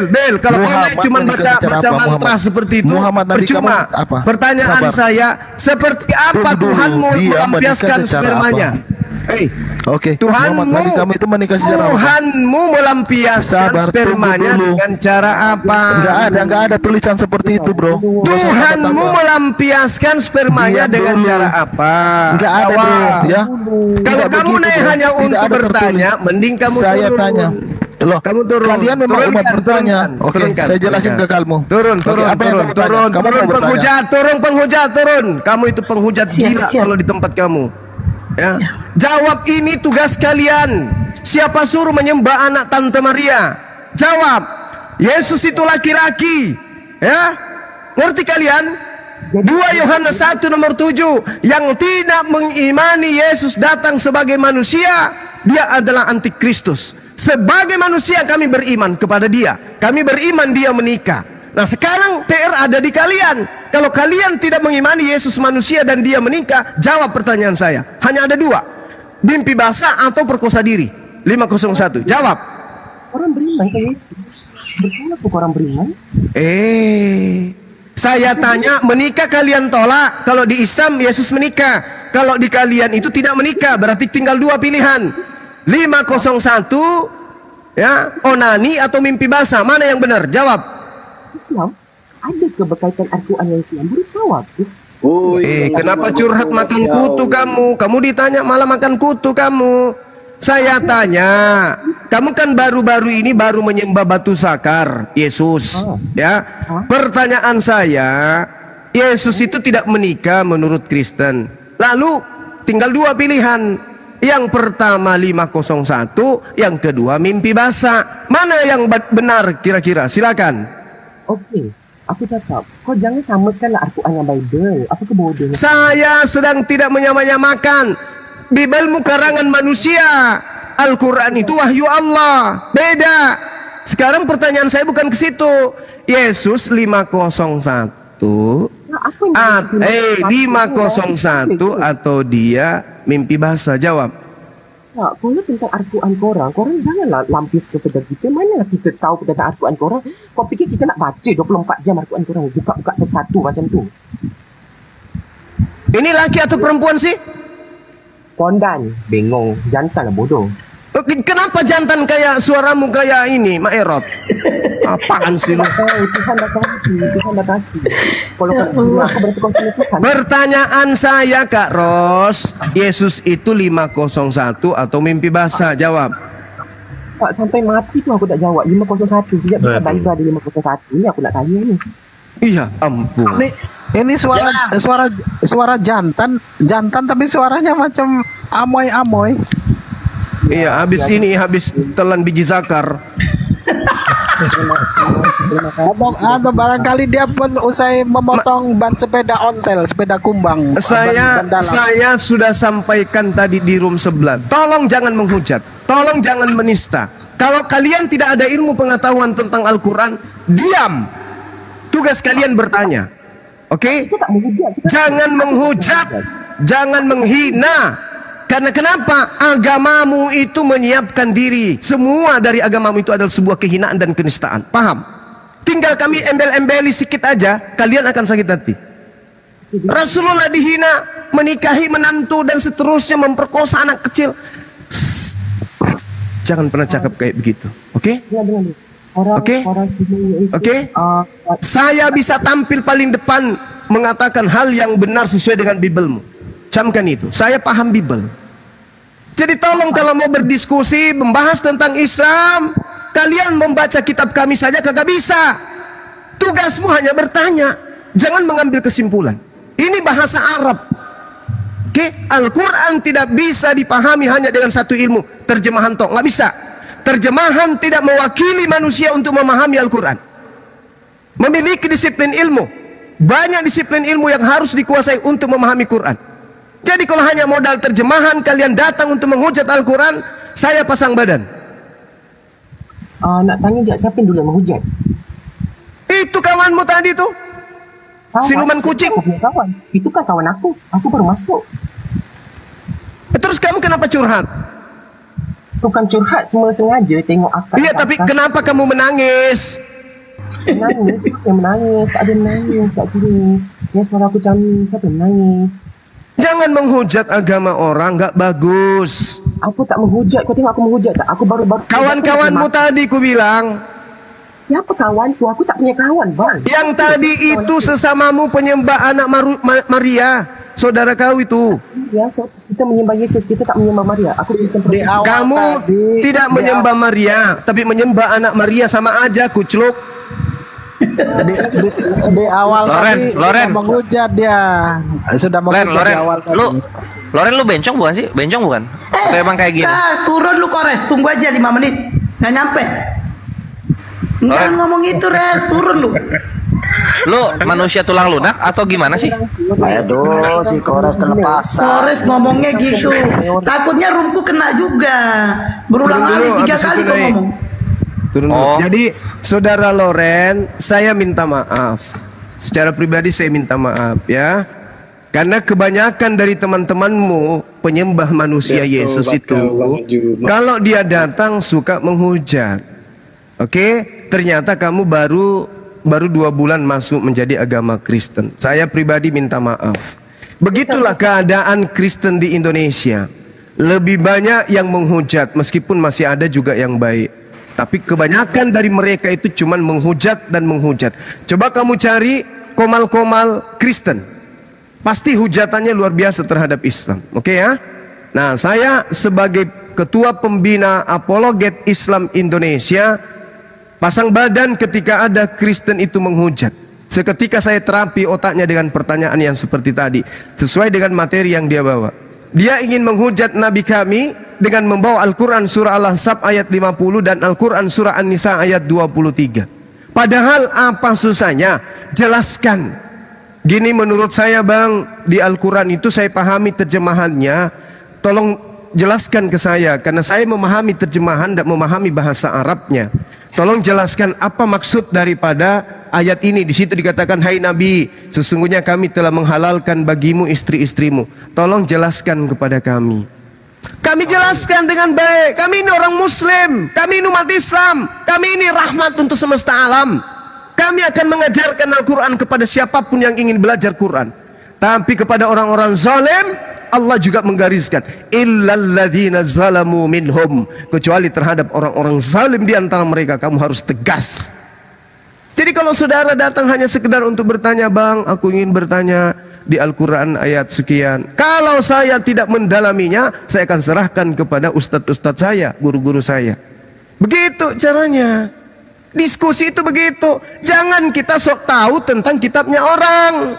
Bel. Kalau kau naik cuma baca mantra seperti itu percuma. Pertanyaan saya, seperti apa Tuhanmu melampiaskan spermanya? Tuhanmu melampiaskan spermanya dengan cara apa? Enggak ada tulisan seperti itu, bro. Tuhanmu melampiaskan spermanya dengan cara apa? Enggak ada, bro. Ya. Kalau kamu naik hanya untuk bertanya, mending kamu saya turun. Tanya. Loh, kamu turun. Kalian memang umat bertanya. Oke, saya jelasin ke kamu. Turun. Penghujat. Kamu itu penghujat gila kalau di tempat kamu. Ya. Jawab, ini tugas kalian. Siapa suruh menyembah anak Tante Maria? Jawab. Yesus itu laki-laki. Ya. Ngerti kalian? 2 Yohanes 1 nomor 7. Yang tidak mengimani Yesus datang sebagai manusia, dia adalah antikristus. Sebagai manusia kami beriman kepada dia. Kami beriman dia menikah. Nah, sekarang PR ada di kalian. Kalau kalian tidak mengimani Yesus manusia dan dia menikah, jawab pertanyaan saya. Hanya ada 2. Mimpi basah atau perkosa diri. 501. Jawab. Orang beriman ke Yesus. Betul apa orang beriman? Saya tanya, menikah kalian tolak? Kalau di Islam Yesus menikah. Kalau di kalian itu tidak menikah, berarti tinggal 2 pilihan. 501 ya, onani atau mimpi basah. Mana yang benar? Jawab. Islam ada kebekaitan Al-Quran yang Islam bertawab. Kenapa curhat makan kutu kamu? Kamu ditanya malah makan kutu kamu. Saya tanya, kamu kan baru-baru ini baru menyembah batu sakar Yesus, ya. Pertanyaan saya, Yesus itu tidak menikah menurut Kristen. Lalu tinggal 2 pilihan. Yang pertama 501, yang kedua mimpi basah. Mana yang benar kira-kira? Silakan. Oke, aku cakap, kau jangan samakanlah Al-Quran yang Bible. Apa kebodohan? Saya sedang tidak menyamakan. Bibelmu karangan manusia. Al-Quran itu wahyu Allah. Beda. Sekarang pertanyaan saya bukan ke situ. Yesus 501 501 atau dia mimpi basah? Jawab. Tak, kalau tentang Al-Quran korang janganlah lampis kepada kita. Manalah kita tahu tentang Al-Quran korang. Kau fikir kita nak baca 24 jam Al-Quran korang, buka-buka satu-satu macam tu? Ini laki atau perempuan sih? Kondan, bengong, jantan lah bodoh. Kenapa jantan kayak suaramu kayak ini, Mak Erot? Apaan sih lu? Tuhan dah kasih. Kalau aku berarti kau Tuhan. Pertanyaan saya Kak Ros, Yesus itu 501 atau mimpi basah? Jawab. Pak, sampai mati tu aku tak jawab 501. Sejak kita Bible ada 501. Ini aku nak tanya ni. Iya, ampun. Ini suara jantan tapi suaranya macam amoy. Iya, habis telan biji zakar. Atau barangkali dia pun usai memotong ban sepeda ontel, sepeda kumbang. Saya sudah sampaikan tadi di room sebelah. Tolong jangan menghujat, tolong jangan menista. Kalau kalian tidak ada ilmu pengetahuan tentang Al-Quran, diam. Tugas kalian bertanya. Oke? Jangan menghujat, jangan menghina. Karena kenapa? Agamamu itu menyiapkan diri. Semua dari agamamu itu adalah sebuah kehinaan dan kenistaan. Paham? Tinggal kami embel-embeli sedikit aja, kalian akan sakit hati. Rasulullah dihina, menikahi menantu dan seterusnya, memperkosa anak kecil. Jangan pernah cakap kayak begitu. Oke? Oke? Saya bisa tampil paling depan mengatakan hal yang benar sesuai dengan Bibelmu. Camkan itu. Saya paham Bible. Jadi tolong kalau mau berdiskusi, membahas tentang Islam, kalian membaca kitab kami saja kagak bisa. Tugasmu hanya bertanya, jangan mengambil kesimpulan. Ini bahasa Arab. Oke? Al-Quran tidak bisa dipahami hanya dengan satu ilmu. Terjemahan tok, nggak bisa. Terjemahan tidak mewakili manusia untuk memahami Al-Quran. Memiliki disiplin ilmu. Banyak disiplin ilmu yang harus dikuasai untuk memahami Quran. Jadi kalau hanya modal terjemahan kalian datang untuk menghujat Al-Quran, saya pasang badan. Nak tanya je, siapa yang dulu yang menghujat? Itu kawanmu tadi tuh. Siluman kucing. Kawan. Itu kan kawan aku. Aku baru masuk. Terus kamu kenapa curhat? Bukan curhat, semua sengaja tengok akak. Iya, tapi kenapa kamu menangis? Menangis, tak ada menangis, tak kira. Ya suara aku macam siapa yang menangis? Jangan menghujat agama orang, nggak bagus. Aku tak menghujat, kau tengok aku menghujat tak? Aku baru kawan-kawanmu tadi ku bilang. Siapa kawanku? Aku tak punya kawan, bang. Yang tadi itu sesamamu penyembah anak Maria, saudara kau itu. Ya, kita menyembah Yesus, kita tak menyembah Maria. Aku kamu tidak menyembah Maria, tapi menyembah anak Maria, sama aja kucluk. Di awal Loren menghujat dia. Sudah menghujat di awal tadi. Loren lu bencong bukan sih? Bencong bukan? Atau emang kayak gini? Turun lu Kores, tunggu aja 5 menit. Nggak nyampe. Jangan ngomong itu, Res, turun lu. Lu manusia tulang lunak atau gimana sih? Aduh, si Kores kelepasan. Kores ngomongnya gitu. Takutnya rumku kena juga. Berulang kali 3 kali kau ngomong. Jadi saudara Loren, saya minta maaf. Secara pribadi saya minta maaf ya. Karena kebanyakan dari teman-temanmu penyembah manusia Yesus itu, kalau dia datang suka menghujat. Oke, ternyata kamu baru 2 bulan masuk menjadi agama Kristen. Saya pribadi minta maaf. Begitulah keadaan Kristen di Indonesia. Lebih banyak yang menghujat, meskipun masih ada juga yang baik. Tapi kebanyakan dari mereka itu cuman menghujat dan menghujat. Coba kamu cari komal-komal Kristen, pasti hujatannya luar biasa terhadap Islam. Oke ya? Nah, saya sebagai ketua pembina Apologet Islam Indonesia pasang badan ketika ada Kristen itu menghujat. Seketika saya terapi otaknya dengan pertanyaan yang seperti tadi, sesuai dengan materi yang dia bawa. Dia ingin menghujat Nabi kami dengan membawa Al-Quran surah Al-Ahzab ayat 50 dan Al-Quran surah An-Nisa ayat 23. Padahal apa susahnya? Jelaskan. Gini menurut saya bang, di Al-Quran itu saya pahami terjemahannya. Tolong jelaskan ke saya, karena saya memahami terjemahan dan memahami bahasa Arabnya. Tolong jelaskan apa maksud daripada ayat ini. Di situ dikatakan, hai Nabi, sesungguhnya kami telah menghalalkan bagimu istri-istrimu. Tolong jelaskan kepada kami. Kami jelaskan dengan baik. Kami ini orang Muslim. Kami ini umat Islam. Kami ini rahmat untuk semesta alam. Kami akan mengajarkan Al-Quran kepada siapapun yang ingin belajar Quran. Tapi kepada orang-orang zalim, Allah juga menggariskan illalladzina zalamu minhum, kecuali terhadap orang-orang zalim di antara mereka kamu harus tegas. Jadi kalau saudara datang hanya sekedar untuk bertanya, "Bang, aku ingin bertanya di Al-Quran ayat sekian." Kalau saya tidak mendalaminya, saya akan serahkan kepada ustadz-ustadz saya, guru-guru saya. Begitu caranya. Diskusi itu begitu. Jangan kita sok tahu tentang kitabnya orang.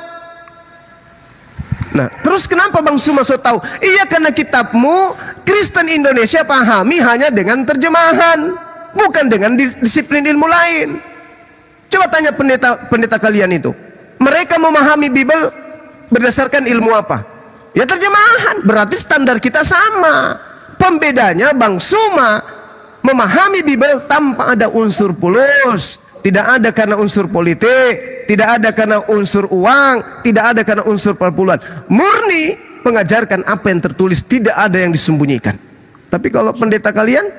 Nah, terus kenapa Bang Suma sok tahu? Iya, karena kitabmu Kristen Indonesia pahami hanya dengan terjemahan, bukan dengan disiplin ilmu lain. Coba tanya pendeta kalian itu. Mereka memahami Bible berdasarkan ilmu apa? Ya terjemahan. Berarti standar kita sama. Pembedanya Bang Suma memahami Bible tanpa ada unsur polos. Tidak ada karena unsur politik, tidak ada karena unsur uang, tidak ada karena unsur perpuluhan. Murni mengajarkan apa yang tertulis, tidak ada yang disembunyikan. Tapi kalau pendeta kalian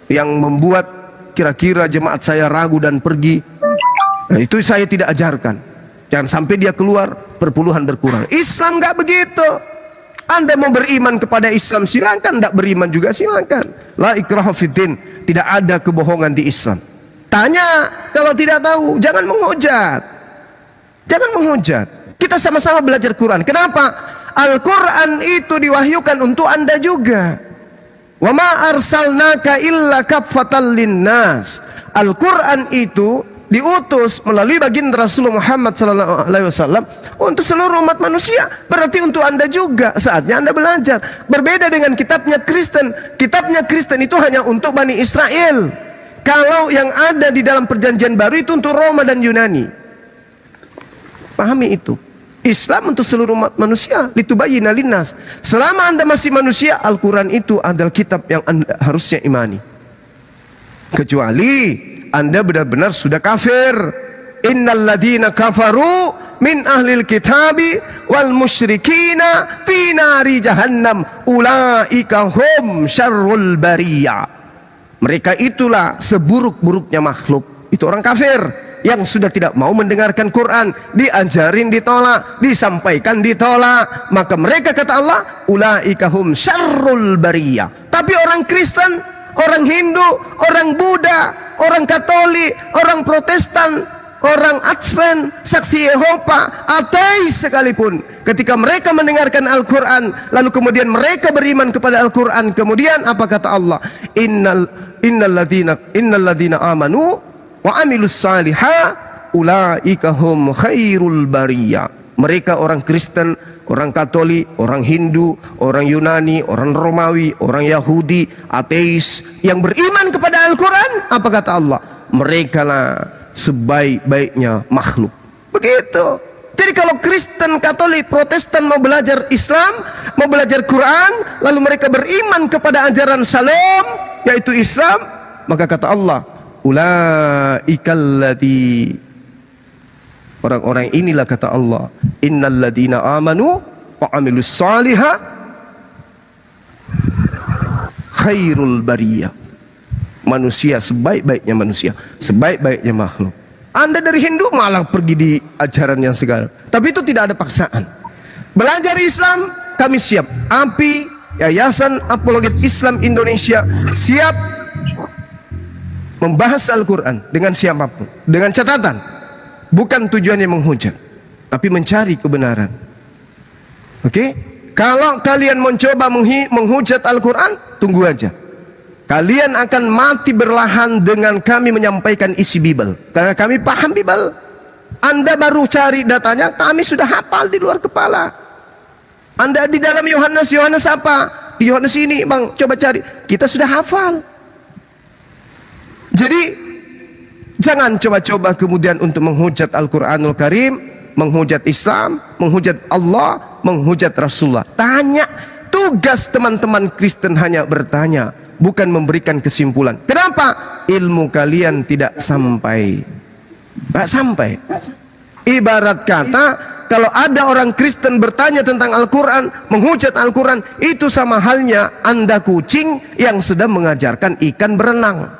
yang membuat kira-kira jemaat saya ragu dan pergi, nah itu saya tidak ajarkan. Jangan sampai dia keluar, perpuluhan berkurang. Islam nggak begitu. Anda mau beriman kepada Islam silakan, tidak beriman juga silakan. La ikraha fiddin, tidak ada kebohongan di Islam. Tanya, kalau tidak tahu jangan menghujat. Jangan menghujat. Kita sama-sama belajar Quran. Kenapa? Al-Quran itu diwahyukan untuk Anda juga. Wa ma arsalnaka illa kaffatan linnas. Al-Quran itu diutus melalui baginda Rasulullah Muhammad SAW untuk seluruh umat manusia. Berarti untuk Anda juga. Saatnya Anda belajar. Berbeda dengan kitabnya Kristen. Kitabnya Kristen itu hanya untuk Bani Israel. Kalau yang ada di dalam perjanjian baru itu untuk Roma dan Yunani. Pahami itu. Islam untuk seluruh umat manusia. Litubayyina linnas. Selama Anda masih manusia, Al-Quran itu adalah kitab yang Anda harusnya imani. Kecuali Anda benar-benar sudah kafir. Innal ladina kafaru min ahlil kitabi wal musyrikina fi nari jahannam ulaika hum syarrul bariyah. Mereka itulah seburuk-buruknya makhluk. Itu orang kafir yang sudah tidak mau mendengarkan Quran, diajarin ditolak, disampaikan ditolak. Maka mereka, kata Allah, ulaika hum syarrul bariyah. Tapi orang Kristen, orang Hindu, orang Buddha, orang Katolik, orang Protestan, orang Advent, saksi Yehova, ateis sekalipun, ketika mereka mendengarkan Al-Quran, lalu kemudian mereka beriman kepada Al-Quran, kemudian apa kata Allah? Innal ladina amanu wa amilus salihah ulaika hum khairul bariyah. Mereka orang Kristen, orang Katolik, orang Hindu, orang Yunani, orang Romawi, orang Yahudi, ateis yang beriman kepada Al-Quran, apa kata Allah? Mereka lah sebaik-baiknya makhluk. Begitu. Jadi kalau Kristen, Katolik, Protestan mau belajar Islam, mau belajar Quran, lalu mereka beriman kepada ajaran Salam, yaitu Islam, maka kata Allah, ulaikallati, orang-orang inilah kata Allah, innal ladina amanu wa amilus salihah khairul bariyah. Manusia sebaik-baiknya manusia, sebaik-baiknya makhluk. Anda dari Hindu malah pergi di ajaran yang segala. Tapi itu tidak ada paksaan. Belajar Islam, kami siap. API, Yayasan Apologet Islam Indonesia, siap membahas Al-Quran dengan siapapun. Dengan catatan, bukan tujuannya menghujat, tapi mencari kebenaran. Oke? Kalau kalian mencoba menghujat Al-Quran, tunggu aja. Kalian akan mati berlahan dengan kami menyampaikan isi Bible. Karena kami paham Bible. Anda baru cari datanya, kami sudah hafal di luar kepala. Anda di dalam Yohanes apa? Di Yohanes ini, Bang, coba cari. Kita sudah hafal. Jadi, jangan coba-coba kemudian untuk menghujat Al-Quranul Karim, menghujat Islam, menghujat Allah, menghujat Rasulullah. Tanya. Tugas teman-teman Kristen hanya bertanya, bukan memberikan kesimpulan. Kenapa? Ilmu kalian tidak sampai. Tidak sampai. Ibarat kata, kalau ada orang Kristen bertanya tentang Al-Quran, menghujat Al-Quran, itu sama halnya Anda kucing yang sedang mengajarkan ikan berenang.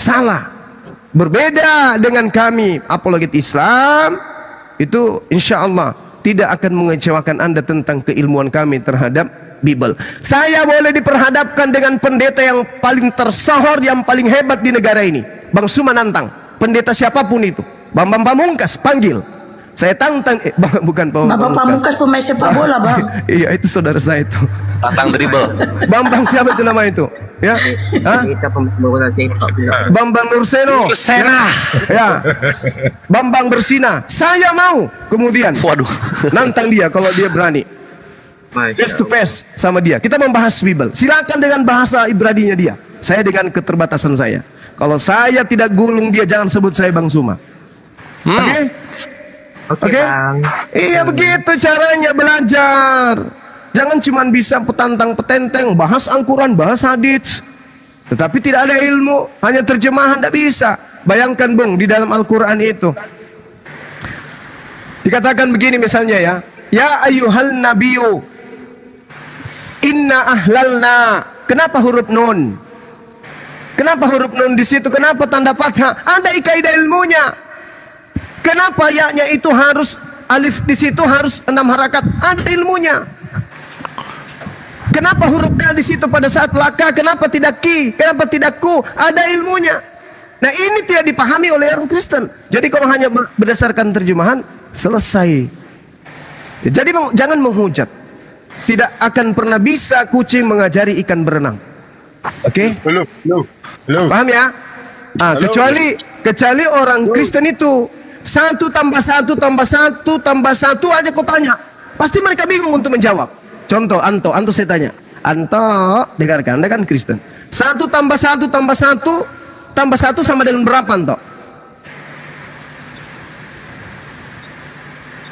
Salah. Berbeda dengan kami, apologet Islam, itu insya Allah tidak akan mengecewakan Anda tentang keilmuan kami terhadap Bible. Saya boleh diperhadapkan dengan pendeta yang paling tersohor, yang paling hebat di negara ini, Bang Suma nantang. Pendeta siapapun itu, Bambang Pamungkas panggil. Saya tantang, bukan Bapak Pamungkas pemain sepak bola, Bang. Iya, itu saudara saya itu. Tantang dribble. Bambang siapa itu nama itu? Ya, Bambang Nurseno. Sena. Ya, Bambang Bersina. Saya mau. Kemudian, Waduh. nantang dia kalau dia berani. Face to face sama dia. Kita membahas Bible. Silakan dengan bahasa Ibraninya dia. Saya dengan keterbatasan saya. Kalau saya tidak gulung dia, jangan sebut saya Bang Suma. Oke? Oke? Iya, begitu caranya belajar. Jangan cuma bisa petantang-petenteng, bahas Al-Quran, bahas hadits, tetapi tidak ada ilmu, hanya terjemahan, tidak bisa. Bayangkan Bung, di dalam Al-Quran itu dikatakan begini misalnya ya, ya ayyuhal nabiyyu inna ahlalna. Kenapa huruf nun? Kenapa huruf nun di situ? Kenapa tanda fathah? Ada kaidah ilmunya. Kenapa ya-nya itu harus alif di situ harus 6 harakat? Ada ilmunya. Kenapa huruf K di situ pada saat laka? Kenapa tidak ki? Kenapa tidak ku? Ada ilmunya. Nah, ini tidak dipahami oleh orang Kristen. Jadi kalau hanya berdasarkan terjemahan, selesai. Jadi jangan menghujat. Tidak akan pernah bisa kucing mengajari ikan berenang. Oke? Paham ya? Kecuali orang Kristen itu 1 tambah 1 tambah 1 tambah 1 aja kau tanya, pasti mereka bingung untuk menjawab. Contoh, Anto saya tanya, Anto, dengarkan, Anda kan Kristen. 1 tambah 1 tambah 1 tambah 1 sama dengan berapa, Anto?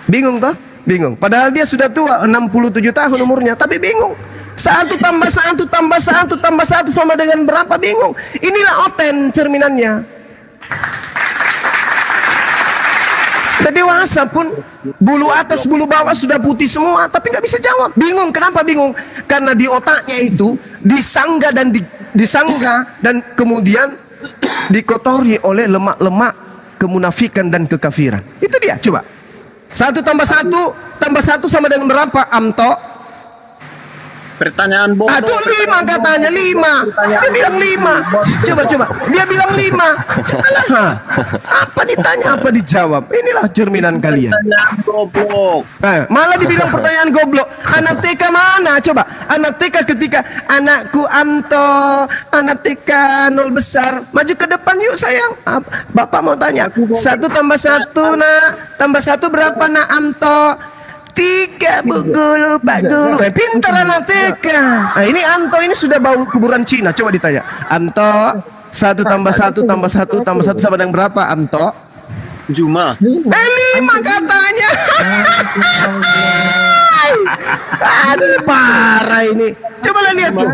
Bingung toh? Bingung. Padahal dia sudah tua, 67 tahun umurnya, tapi bingung. 1 tambah 1 tambah 1 tambah 1 sama dengan berapa? Bingung. Inilah oten cerminannya. Udah dewasa pun bulu atas bulu bawah sudah putih semua, tapi nggak bisa jawab. Bingung. Kenapa bingung? Karena di otaknya itu disangga dan kemudian dikotori oleh lemak-lemak kemunafikan dan kekafiran. Itu dia. Coba 1 tambah 1 tambah 1 sama dengan berapa, Amto? Pertanyaan bodoh. Itu 5 katanya, 5. Dia bilang 5. Coba. Dia bilang 5. Apa ditanya, apa dijawab? Inilah cerminan kalian. Pertanyaan goblok. Malah dibilang pertanyaan goblok. Anak TK mana? Coba. Anak TK ketika anakku Amto, anak TK 0 besar. Maju ke depan yuk sayang. Bapak mau tanya. 1 tambah 1 nak. Tambah 1 berapa nak Amto? 3 Bu Guru, Pak Guru. Pintar anak TK. Nah, ini Anto ini sudah bau kuburan Cina. Coba ditanya. Anto, 1 tambah 1 tambah 1 tambah 1 sama dengan berapa, Anto? 5. 5 katanya. Aduh, parah ini. Coba lihat tuh.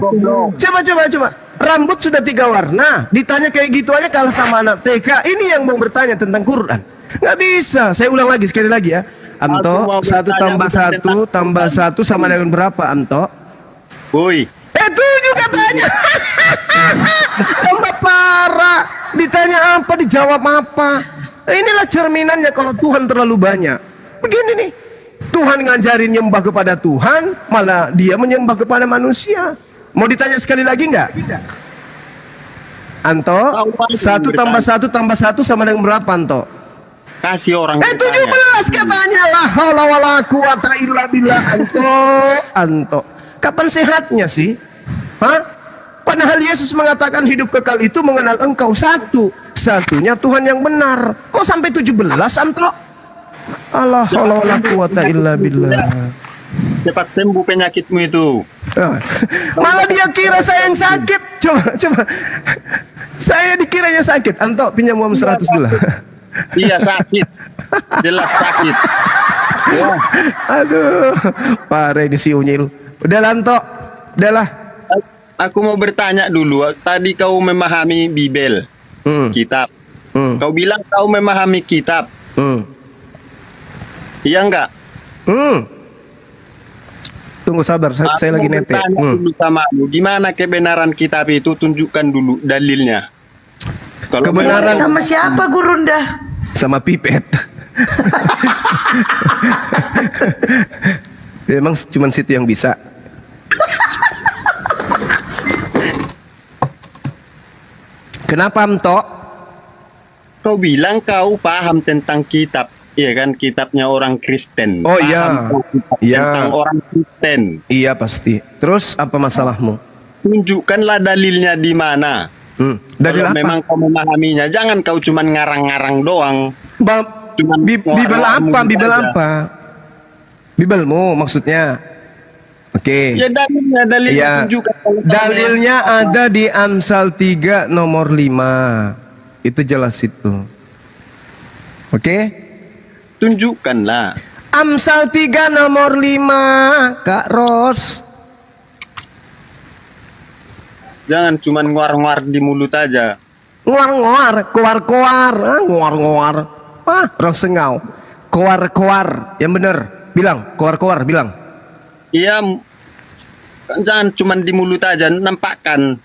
Coba. Rambut sudah 3 warna. Ditanya kayak gitu aja kalah sama anak TK. Ini yang mau bertanya tentang Quran. Nggak bisa. Saya ulang lagi sekali lagi ya. Anto, 1 tambah 1 tambah 1 sama dengan berapa, Anto? Woi. 7 katanya. Tambah parah. Ditanya apa, dijawab apa. Inilah cerminannya kalau Tuhan terlalu banyak. Begini nih. Tuhan ngajarin nyembah kepada Tuhan, malah dia menyembah kepada manusia. Mau ditanya sekali lagi nggak? Anto, 1 tambah 1 tambah 1 sama dengan berapa, Anto? Kasih orang 17 katanya. La haula wala quwata illa billah. Anto. Kapan sehatnya sih? Hah? Padahal Yesus mengatakan hidup kekal itu mengenal engkau satunya Tuhan yang benar. Kok sampai 17, Anto? La haula wala quwata illa billah. Cepat sembuh penyakitmu itu. Malah dia kira saya yang sakit. Coba. Saya dikiranya sakit. Anto, pinjam uang 100 dulu. Iya sakit, jelas sakit. Wah. Aduh, parah ini si Unyil. Udah Lanto, udahlah. Aku mau bertanya dulu. Tadi kau memahami Bible, kitab. Kau bilang kau memahami kitab. Iya enggak? Tunggu sabar, saya lagi nete. Dulu sama lu, gimana kebenaran kitab itu? Tunjukkan dulu dalilnya. Kalau Kebenaran Sama siapa Gurunda? sama pipet. Emang cuma situ yang bisa. Kenapa Amto? kau bilang kau paham tentang kitab, iya kan? Kitabnya orang Kristen. Oh Paham iya, kau kitab tentang orang Kristen. Iya pasti. Terus apa masalahmu? Tunjukkanlah dalilnya di mana. Dalil Kalau apa? memang kau memahaminya, jangan kau cuman ngarang-ngarang doang. Bibel apa? Bibel aja. apa? Bibelmu maksudnya? Oke. Ya dalilnya Iya. tunjukkan. Kalau Dalilnya ada di Amsal 3 nomor 5. Itu jelas itu. Oke? Tunjukkanlah. Amsal 3 nomor 5, Kak Ros. Jangan cuman nguar-nguar di mulut aja. Nguar-nguar, koar-koar, nguar-nguar. Orang sengau. Koar-koar, yang bener. Bilang, koar-koar, bilang. Iya, jangan cuman di mulut aja, nampakkan.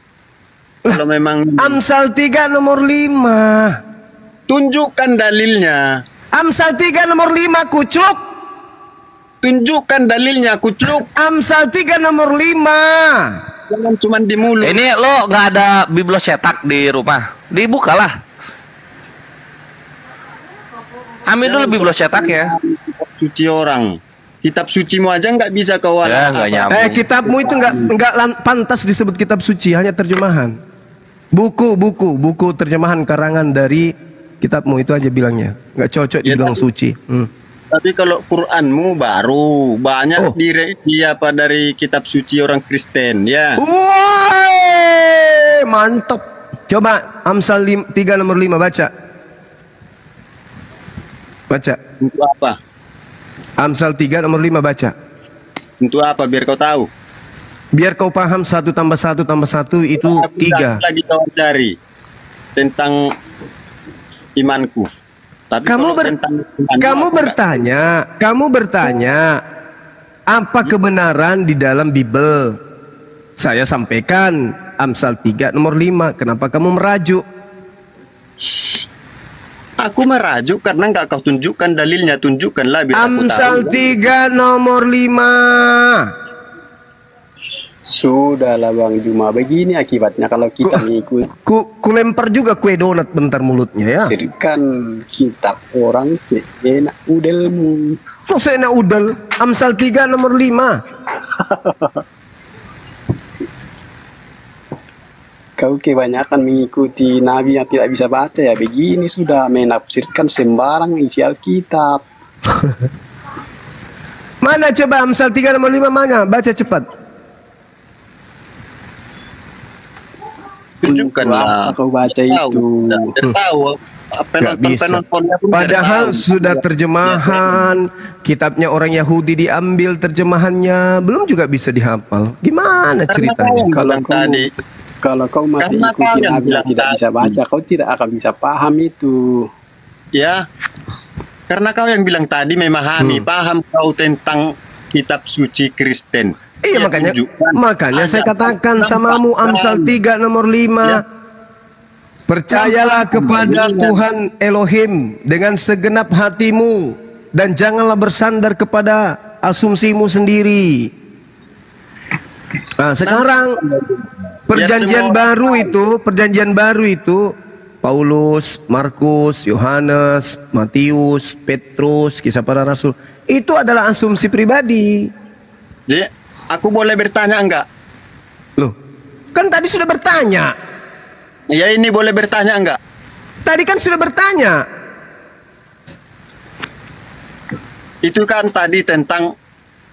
Kalau memang Amsal 3 nomor 5. Tunjukkan dalilnya. Amsal 3 nomor 5, kucluk. Tunjukkan dalilnya, kucluk. Amsal 3 nomor 5. Jangan cuman di mulut. Ini lo nggak ada biblos cetak di rumah? Dibukalah. Ambil dulu biblos cetak ya. Kitab suci orang. Kitab sucimu aja nggak bisa kau Ya, nggak nyambung. Kitabmu itu nggak pantas disebut kitab suci, hanya terjemahan. Buku terjemahan karangan dari kitabmu itu aja bilangnya. Nggak cocok dibilang suci. Tapi kalau Quranmu baru banyak dari kitab suci orang Kristen ya. Woi, mantap. Coba Amsal 3 nomor 5 baca. Baca. Untuk apa? Amsal 3 nomor 5 baca. Untuk apa? Biar kau tahu. Biar kau paham 1 tambah 1 tambah 1 itu 3. Lagi kau cari tentang imanku. Tapi kamu bertanya apa kebenaran di dalam Bible? Saya sampaikan Amsal 3 nomor 5. Kenapa kamu merajuk? Aku merajuk karena nggak kau tunjukkan dalilnya. Tunjukkanlah biar Amsal 3 nomor 5. Sudahlah Bang Juma, begini akibatnya kalau kita ngikut. Ku lempar juga kue donat bentar mulutnya ya. Sirkan kitab orang seenak udelmu. Kok seenak udel? Amsal 3 nomor 5. Kau kebanyakan mengikuti nabi yang tidak bisa baca ya. Begini sudah menafsirkan sembarang isi Alkitab. Mana coba Amsal 3 nomor 5 mana? Baca cepat. Tunjukkanlah. Kau baca itu. Tahu. Nggak bisa. Padahal sudah terjemahan. Kitabnya orang Yahudi diambil terjemahannya, belum juga bisa dihafal. Gimana ceritanya? Kalau kau masih ikuti nabi yang tidak bisa baca, kau tidak akan bisa paham itu. Ya, karena kau yang bilang tadi memahami, paham kau tentang kitab suci Kristen. Iya, makanya saya katakan samamu Amsal 3 nomor 5. Percayalah kepada Tuhan Elohim dengan segenap hatimu dan janganlah bersandar kepada asumsimu sendiri. Nah, sekarang perjanjian baru itu Paulus, Markus, Yohanes, Matius, Petrus, kisah para rasul. Itu adalah asumsi pribadi. Jadi, aku boleh bertanya enggak? Loh, kan tadi sudah bertanya. Ya, ini boleh bertanya enggak? Tadi kan sudah bertanya. Itu kan tadi tentang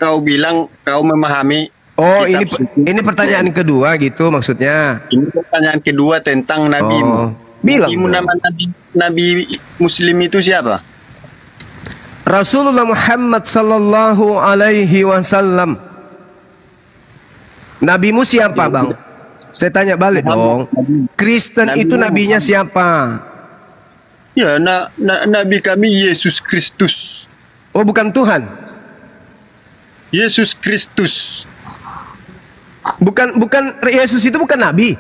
kau bilang kau memahami. Oh, ini pertanyaan kedua gitu maksudnya. Ini pertanyaan kedua tentang nabimu. Bilang. Nama nabi Muslim itu siapa? Rasulullah Muhammad sallallahu alaihi wasallam. Nabimu siapa, Bang? Saya tanya balik dong. Kristen itu nabinya siapa? Ya, nabi kami Yesus Kristus. Oh, bukan Tuhan. Yesus Kristus. Bukan Yesus itu bukan nabi.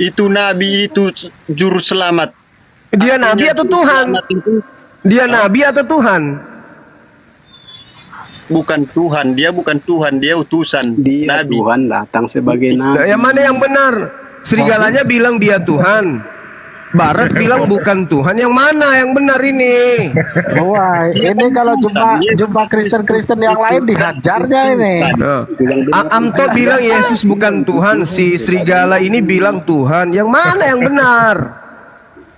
Itu nabi, itu juru selamat. Dia nabi atau Tuhan? Dia nabi atau Tuhan? Bukan Tuhan, dia bukan Tuhan, dia utusan. Dia nabi. Tuhan datang sebagai nabi. Yang mana yang benar? Serigalanya bilang dia Tuhan. Barat bilang bukan Tuhan. Yang mana yang benar ini? Wah, ini kalau jumpa Kristen-Kristen yang lain dihajarnya ini. Amto bilang Yesus bukan Tuhan. Si serigala ini bilang Tuhan. Yang mana yang benar?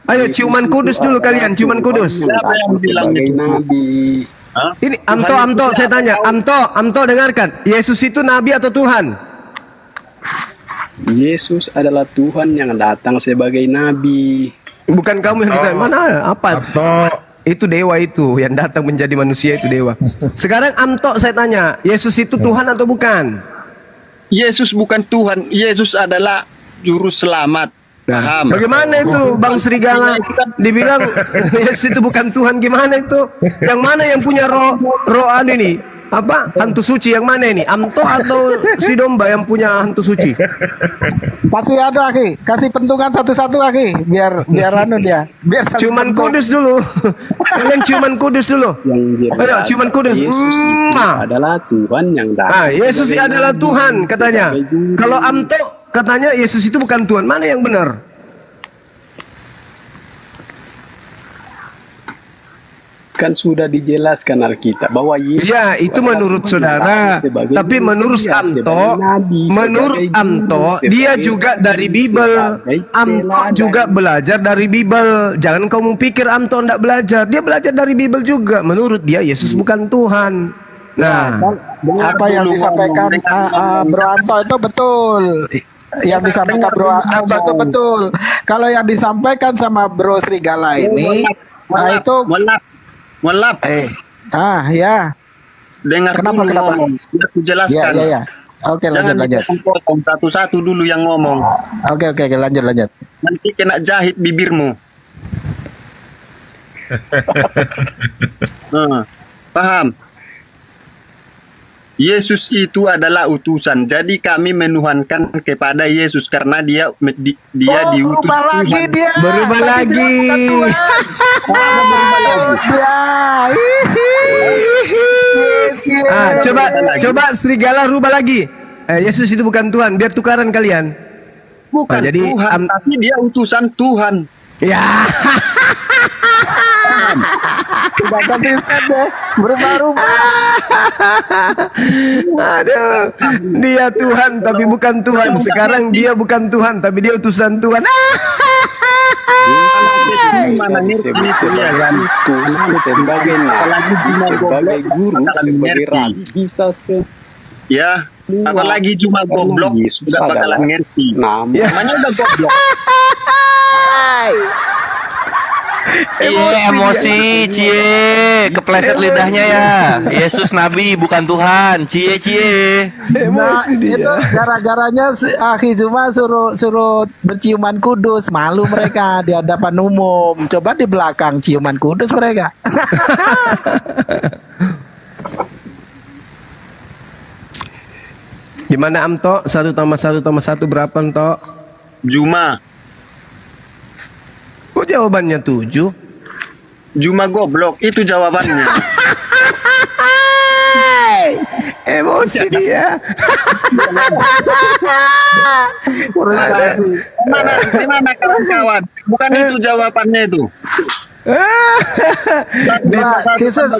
Ayo ciuman kudus dulu kalian, ciuman kudus. Siapa yang bilang sebagai itu? nabi. Ini Amto saya tanya, Amto dengarkan. Yesus itu nabi atau Tuhan? Yesus adalah Tuhan yang datang sebagai nabi. Bukan kamu yang ditanya, mana apa? Itu dewa itu yang datang menjadi manusia, itu dewa. Sekarang Amto saya tanya, Yesus itu Tuhan atau bukan? Yesus bukan Tuhan, Yesus adalah juru selamat. Paham? Bagaimana itu Bang Serigala dibilang Yesus itu bukan Tuhan, gimana itu? Yang mana yang punya roh ini? Apa? Hantu suci yang mana ini? Amto atau si domba yang punya hantu suci? Kasih Aki, kasih pentungan satu-satu Aki, biar anu dia. Biar ciuman kudus dulu. Kalian ciuman kudus dulu. Ayo ciuman kudus. Yesus adalah Tuhan yang datang. Yesus adalah Tuhan katanya. Kalau Amto katanya Yesus itu bukan Tuhan. Mana yang benar? Kan sudah dijelaskan Alkitab bahwa Yesus itu menurut saudara, tapi menurut Amto, dia juga dari Bible. Amto juga belajar dari Bible. Jangan kamu pikir Amto tidak belajar, dia belajar dari Bible juga. Menurut dia Yesus bukan Tuhan. Nah, apa yang disampaikan Bro Anto itu betul. Yang disampaikan Bro Anto itu betul. Kalau yang disampaikan sama Bro Serigala ini, itu Welap. Ya. Dengar kenapa? Aku jelaskan. Ya. Oke, lanjut. Potong satu-satu dulu yang ngomong. Oke, lanjut. Nanti kena jahit bibirmu. Paham? Yesus itu adalah utusan. Jadi kami menuhankan kepada Yesus karena dia diutus Tuhan. Berubah lagi. Coba Serigala rubah lagi. Yesus itu bukan Tuhan, biar tukaran kalian. Bukan Tuhan, tapi dia utusan Tuhan. Ya. Tidak konsisten deh, berubah-ubah. Aduh, dia Tuhan tapi bukan Tuhan. Sekarang dia bukan Tuhan tapi dia utusan Tuhan. Sebagai guru, sebagai rabi, bisa ya, apalagi cuma goblok sudah bakalan ngerti. Namanya udah goblok. Emosi, cie, kepleset lidahnya ya. Yesus nabi bukan Tuhan, cie. Itu gara-garanya Aki cuma suruh berciuman kudus, malu mereka di hadapan umum. Coba di belakang ciuman kudus mereka. Gimana Amto? 1 tambah 1 tambah 1 berapa Amto? Juma. Kok jawabannya 7? Juma goblok, itu jawabannya. Emosi dia. Gimana kawan-kawan? Bukan itu jawabannya itu. Jesus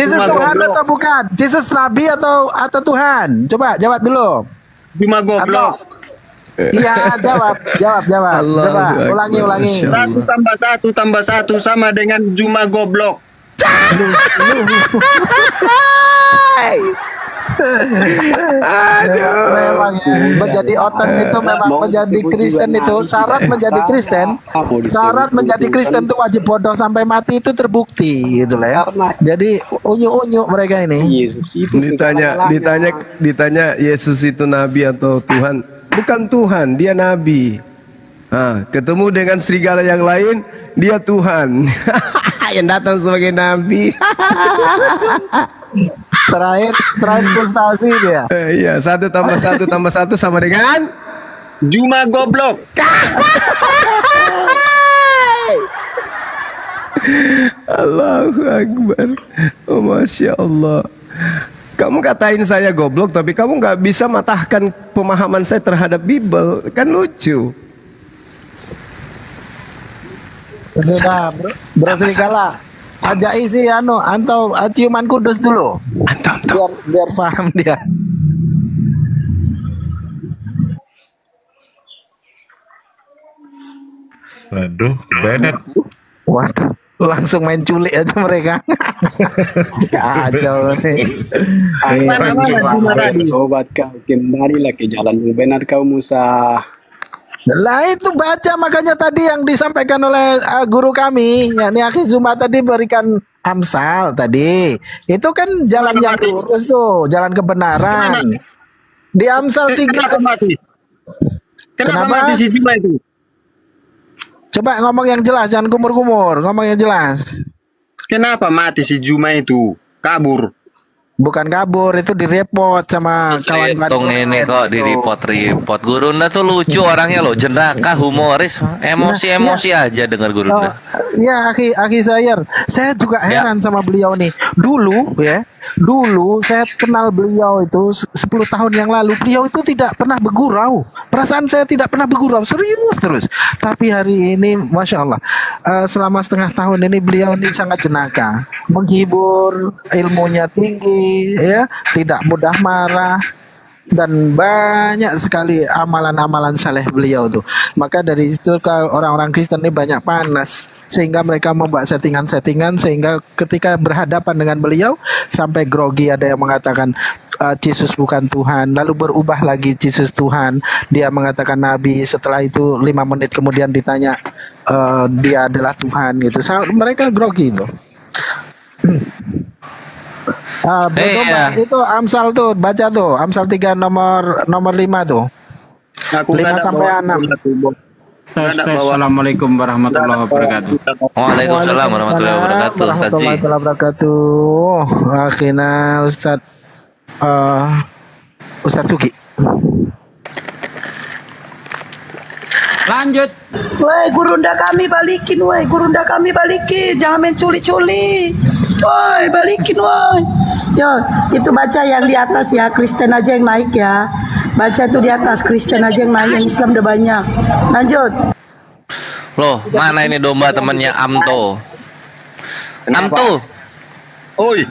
Tuhan atau bukan? Jesus Nabi atau Tuhan? Coba jawab dulu. Juma goblok. Iya, jawab. Coba ulangi. 1 tambah 1 sama dengan Juma goblok. Memang menjadi otak itu memang menjadi Kristen itu syarat menjadi Kristen. Syarat menjadi Kristen itu wajib bodoh sampai mati itu terbukti gitu lah ya. Jadi unyu-unyu mereka ini. Ditanya Yesus itu nabi atau Tuhan? Bukan Tuhan, dia nabi. Ketemu dengan serigala yang lain, dia Tuhan. Yang datang sebagai nabi. terakhir frustasi dia. Iya, 1 tambah 1 tambah 1 sama dengan Juma goblok. Allahu Akbar. Oh, Masya Allah. Kamu katain saya goblok, tapi kamu nggak bisa matahkan pemahaman saya terhadap Bible. Kan lucu. Sudah, bro Serigala. Ajak isi antau ciuman kudus dulu. Biar paham dia. Waduh, Bennett. Waduh, langsung main culik aja mereka. Kacau nih. Sobat kau kembalilah ke jalan benar kau Musa. Lah itu baca makanya tadi yang disampaikan oleh guru kami, yakni Akhi Zuma tadi berikan Amsal tadi. Itu kan jalan yang lurus tuh, jalan kebenaran. Di Amsal 3. Kenapa mati si Juma itu? Coba ngomong yang jelas, jangan kumur-kumur, ngomong yang jelas. Kenapa mati si Juma itu? Kabur. Bukan kabur, itu direpot sama kawan-kawan. Hitung ini kok di report Gurunda tuh lucu orangnya loh, jenaka, humoris, emosi aja dengar Gurunda. Ya Akhi Sayer, saya juga heran sama beliau nih. Dulu saya kenal beliau itu 10 tahun yang lalu. Beliau itu tidak pernah bergurau. Perasaan saya tidak pernah bergurau, serius terus. Tapi hari ini, Masya Allah, selama setengah tahun ini beliau ini sangat jenaka, menghibur, ilmunya tinggi, ya, tidak mudah marah. Dan banyak sekali amalan-amalan saleh beliau tuh. Maka dari situ orang-orang Kristen ini banyak panas, sehingga mereka membuat settingan-settingan sehingga ketika berhadapan dengan beliau sampai grogi. Ada yang mengatakan Yesus bukan Tuhan, lalu berubah lagi Yesus Tuhan. Dia mengatakan Nabi, setelah itu 5 menit kemudian ditanya dia adalah Tuhan gitu. Mereka grogi itu. Itu Amsal tuh, baca tuh Amsal 3 nomor 5 tuh. 5 sampai 6. Tes. Assalamualaikum warahmatullahi wabarakatuh. Waalaikumsalam warahmatullahi wabarakatuh. Akhirnya Ustadz Suki. Lanjut. Woi, gurunda kami balikin, jangan main culi-culi. Woi, balikin woi. Yo, itu baca yang di atas ya, Kristen aja yang naik ya. Baca tuh di atas, Kristen aja yang naik, yang Islam udah banyak. Lanjut. Loh, mana ini domba temannya Amto? Amto. Oi.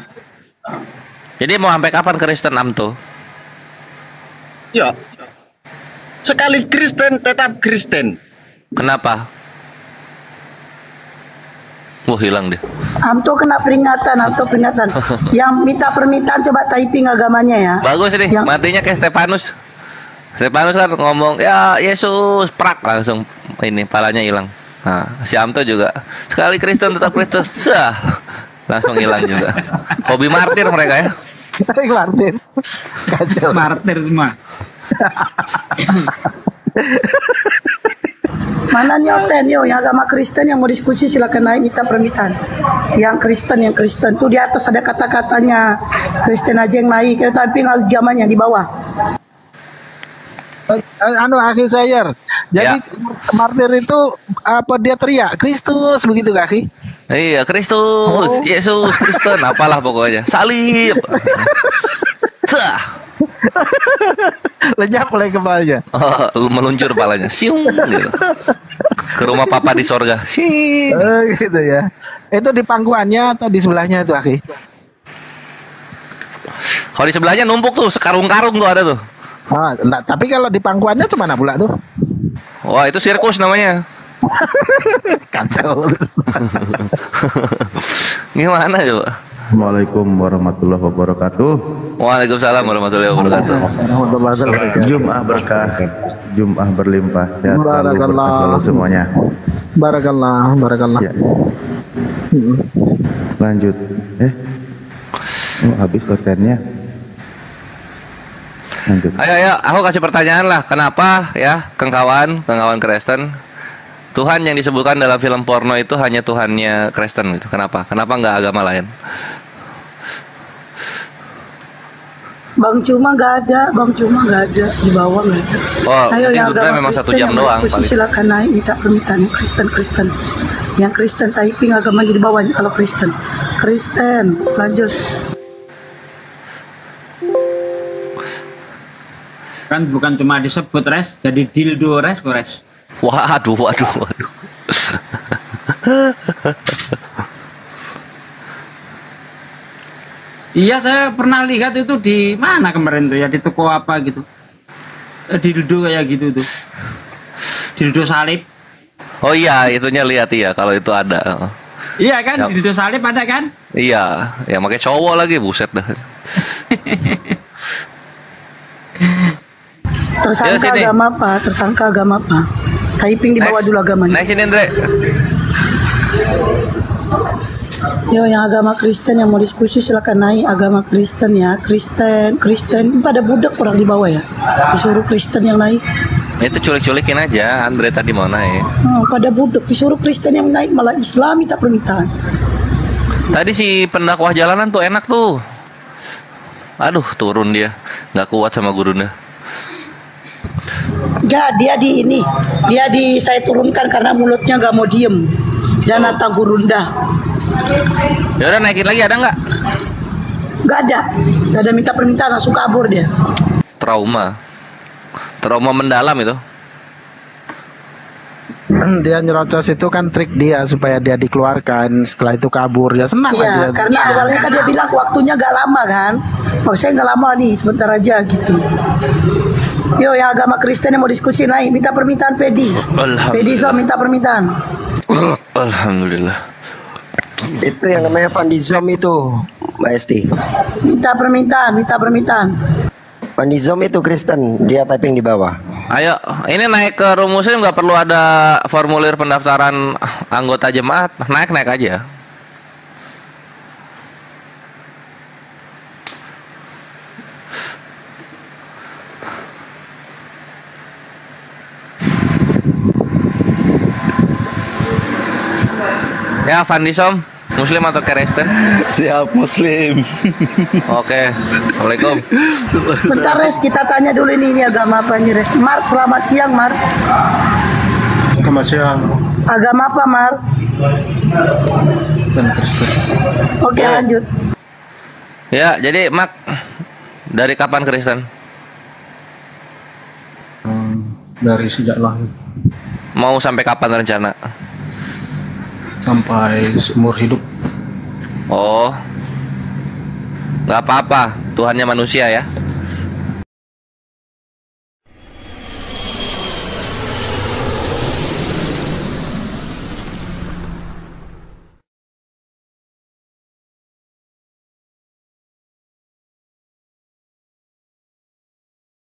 Jadi mau sampai kapan Kristen Amto? Ya. Sekali Kristen tetap Kristen. Kenapa? Wah, hilang dia. Amto kena peringatan. Yang minta permintaan coba typing agamanya ya. Bagus nih, matinya kayak Stefanus. Stefanus kan ngomong, ya Yesus, prak, langsung ini palanya hilang. Nah, si Amto juga sekali Kristen tetap Kristen, langsung hilang juga. Hobi martir mereka ya. Martir. Kacau. Martir semua. Mana nyoten yo yang agama Kristen yang mau diskusi silakan naik minta permintaan. Yang Kristen tuh di atas ada kata-katanya. Kristen aja yang naik, tapi agamanya di bawah. Akhi Sayer. Jadi martir itu apa dia teriak Kristus begitu gak, Akhi? Iya, Kristus, Yesus, Kristen, apalah pokoknya. Salib. Lenyap oleh kepalanya. Oh, meluncur kepalanya. Siung gitu. Ke rumah papa di sorga. Gitu ya. Itu di pangkuannya atau di sebelahnya itu, Akhi? Kalau di sebelahnya numpuk tuh, sekarung-karung tuh ada tuh. Nah, tapi kalau di pangkuannya cuma pula tuh? Wah, itu sirkus namanya. Kacau. Gimana coba? Assalamualaikum warahmatullahi wabarakatuh. Waalaikumsalam warahmatullahi wabarakatuh. Jum'ah berkah, Jum'ah berlimpah. Sehat Barakallah. selalu semuanya. Barakallah. Ya. Lanjut. Habis kontennya. Lanjut. Ayo, aku kasih pertanyaan lah. Kenapa ya kawan Kristen Tuhan yang disebutkan dalam film porno itu hanya Tuhannya Kristen gitu. Kenapa? Kenapa nggak agama lain? Bang Cuma nggak ada, di bawah nggak ada. Oh, Ayo ini yang sebenarnya agama memang 1 Kristen jam yang doang diskusi paling. silakan naik minta permintaan yang Kristen. Yang Kristen typing agamanya di bawahnya kalau Kristen. Lanjut. Kan bukan cuma disebut res, jadi dildo res kok res. Waduh. Iya, saya pernah lihat itu di mana kemarin tuh ya, di toko apa gitu. Dildo kayak gitu tuh. Dildo salib. Oh iya, itunya lihat ya kalau itu ada. Iya kan, Ya. dildo salib ada kan? Iya, yang pakai cowok lagi, buset dah. Tersangka sini. agama apa? Typing di bawah dulu agamanya. Naik sini, Andre. Yo, yang agama Kristen yang mau diskusi silakan naik. Agama Kristen ya, Kristen pada budak orang di bawah ya. Disuruh Kristen yang naik. Itu culik-culikin aja, Andre tadi mau naik. Pada budak disuruh Kristen yang naik, malah Islam minta permintaan. Tadi si pendakwah jalanan tuh enak tuh. Aduh, turun dia. Nggak kuat sama gurunya. Enggak, dia saya turunkan karena mulutnya nggak mau diem. Dan nata gurunda. Ya udah naikin lagi, ada nggak? Nggak ada minta permintaan, langsung kabur dia. Trauma mendalam itu. Dia nyerocos itu kan trik dia supaya dia dikeluarkan, setelah itu kabur. Ya senang lah Iya, dia. karena awalnya kan dia bilang waktunya nggak lama kan. Oh, saya nggak lama nih, sebentar aja gitu. Yo, yang agama Kristen yang mau diskusi naik, minta permintaan Pedi. Pedi minta permintaan. Alhamdulillah. Itu yang namanya Vandizom itu, Mbak Esti. Minta permintaan. Vandizom itu Kristen, dia typing di bawah. Ayo, ini naik ke Room Muslim nggak perlu ada formulir pendaftaran anggota jemaat, naik aja. Ya, Vandizom, Muslim atau Kristen? Siap, Muslim. Oke, Assalamualaikum. Bentar Res, kita tanya dulu ini agama apa nih Res. Mark, selamat siang Mark. Selamat siang. Agama apa Mark? Dan Kristen. Oke, lanjut. Ya, jadi Mak, dari kapan Kristen? Dari sejak lahir Mau sampai kapan rencana? sampai seumur hidup. Oh, nggak apa-apa, Tuhannya manusia ya.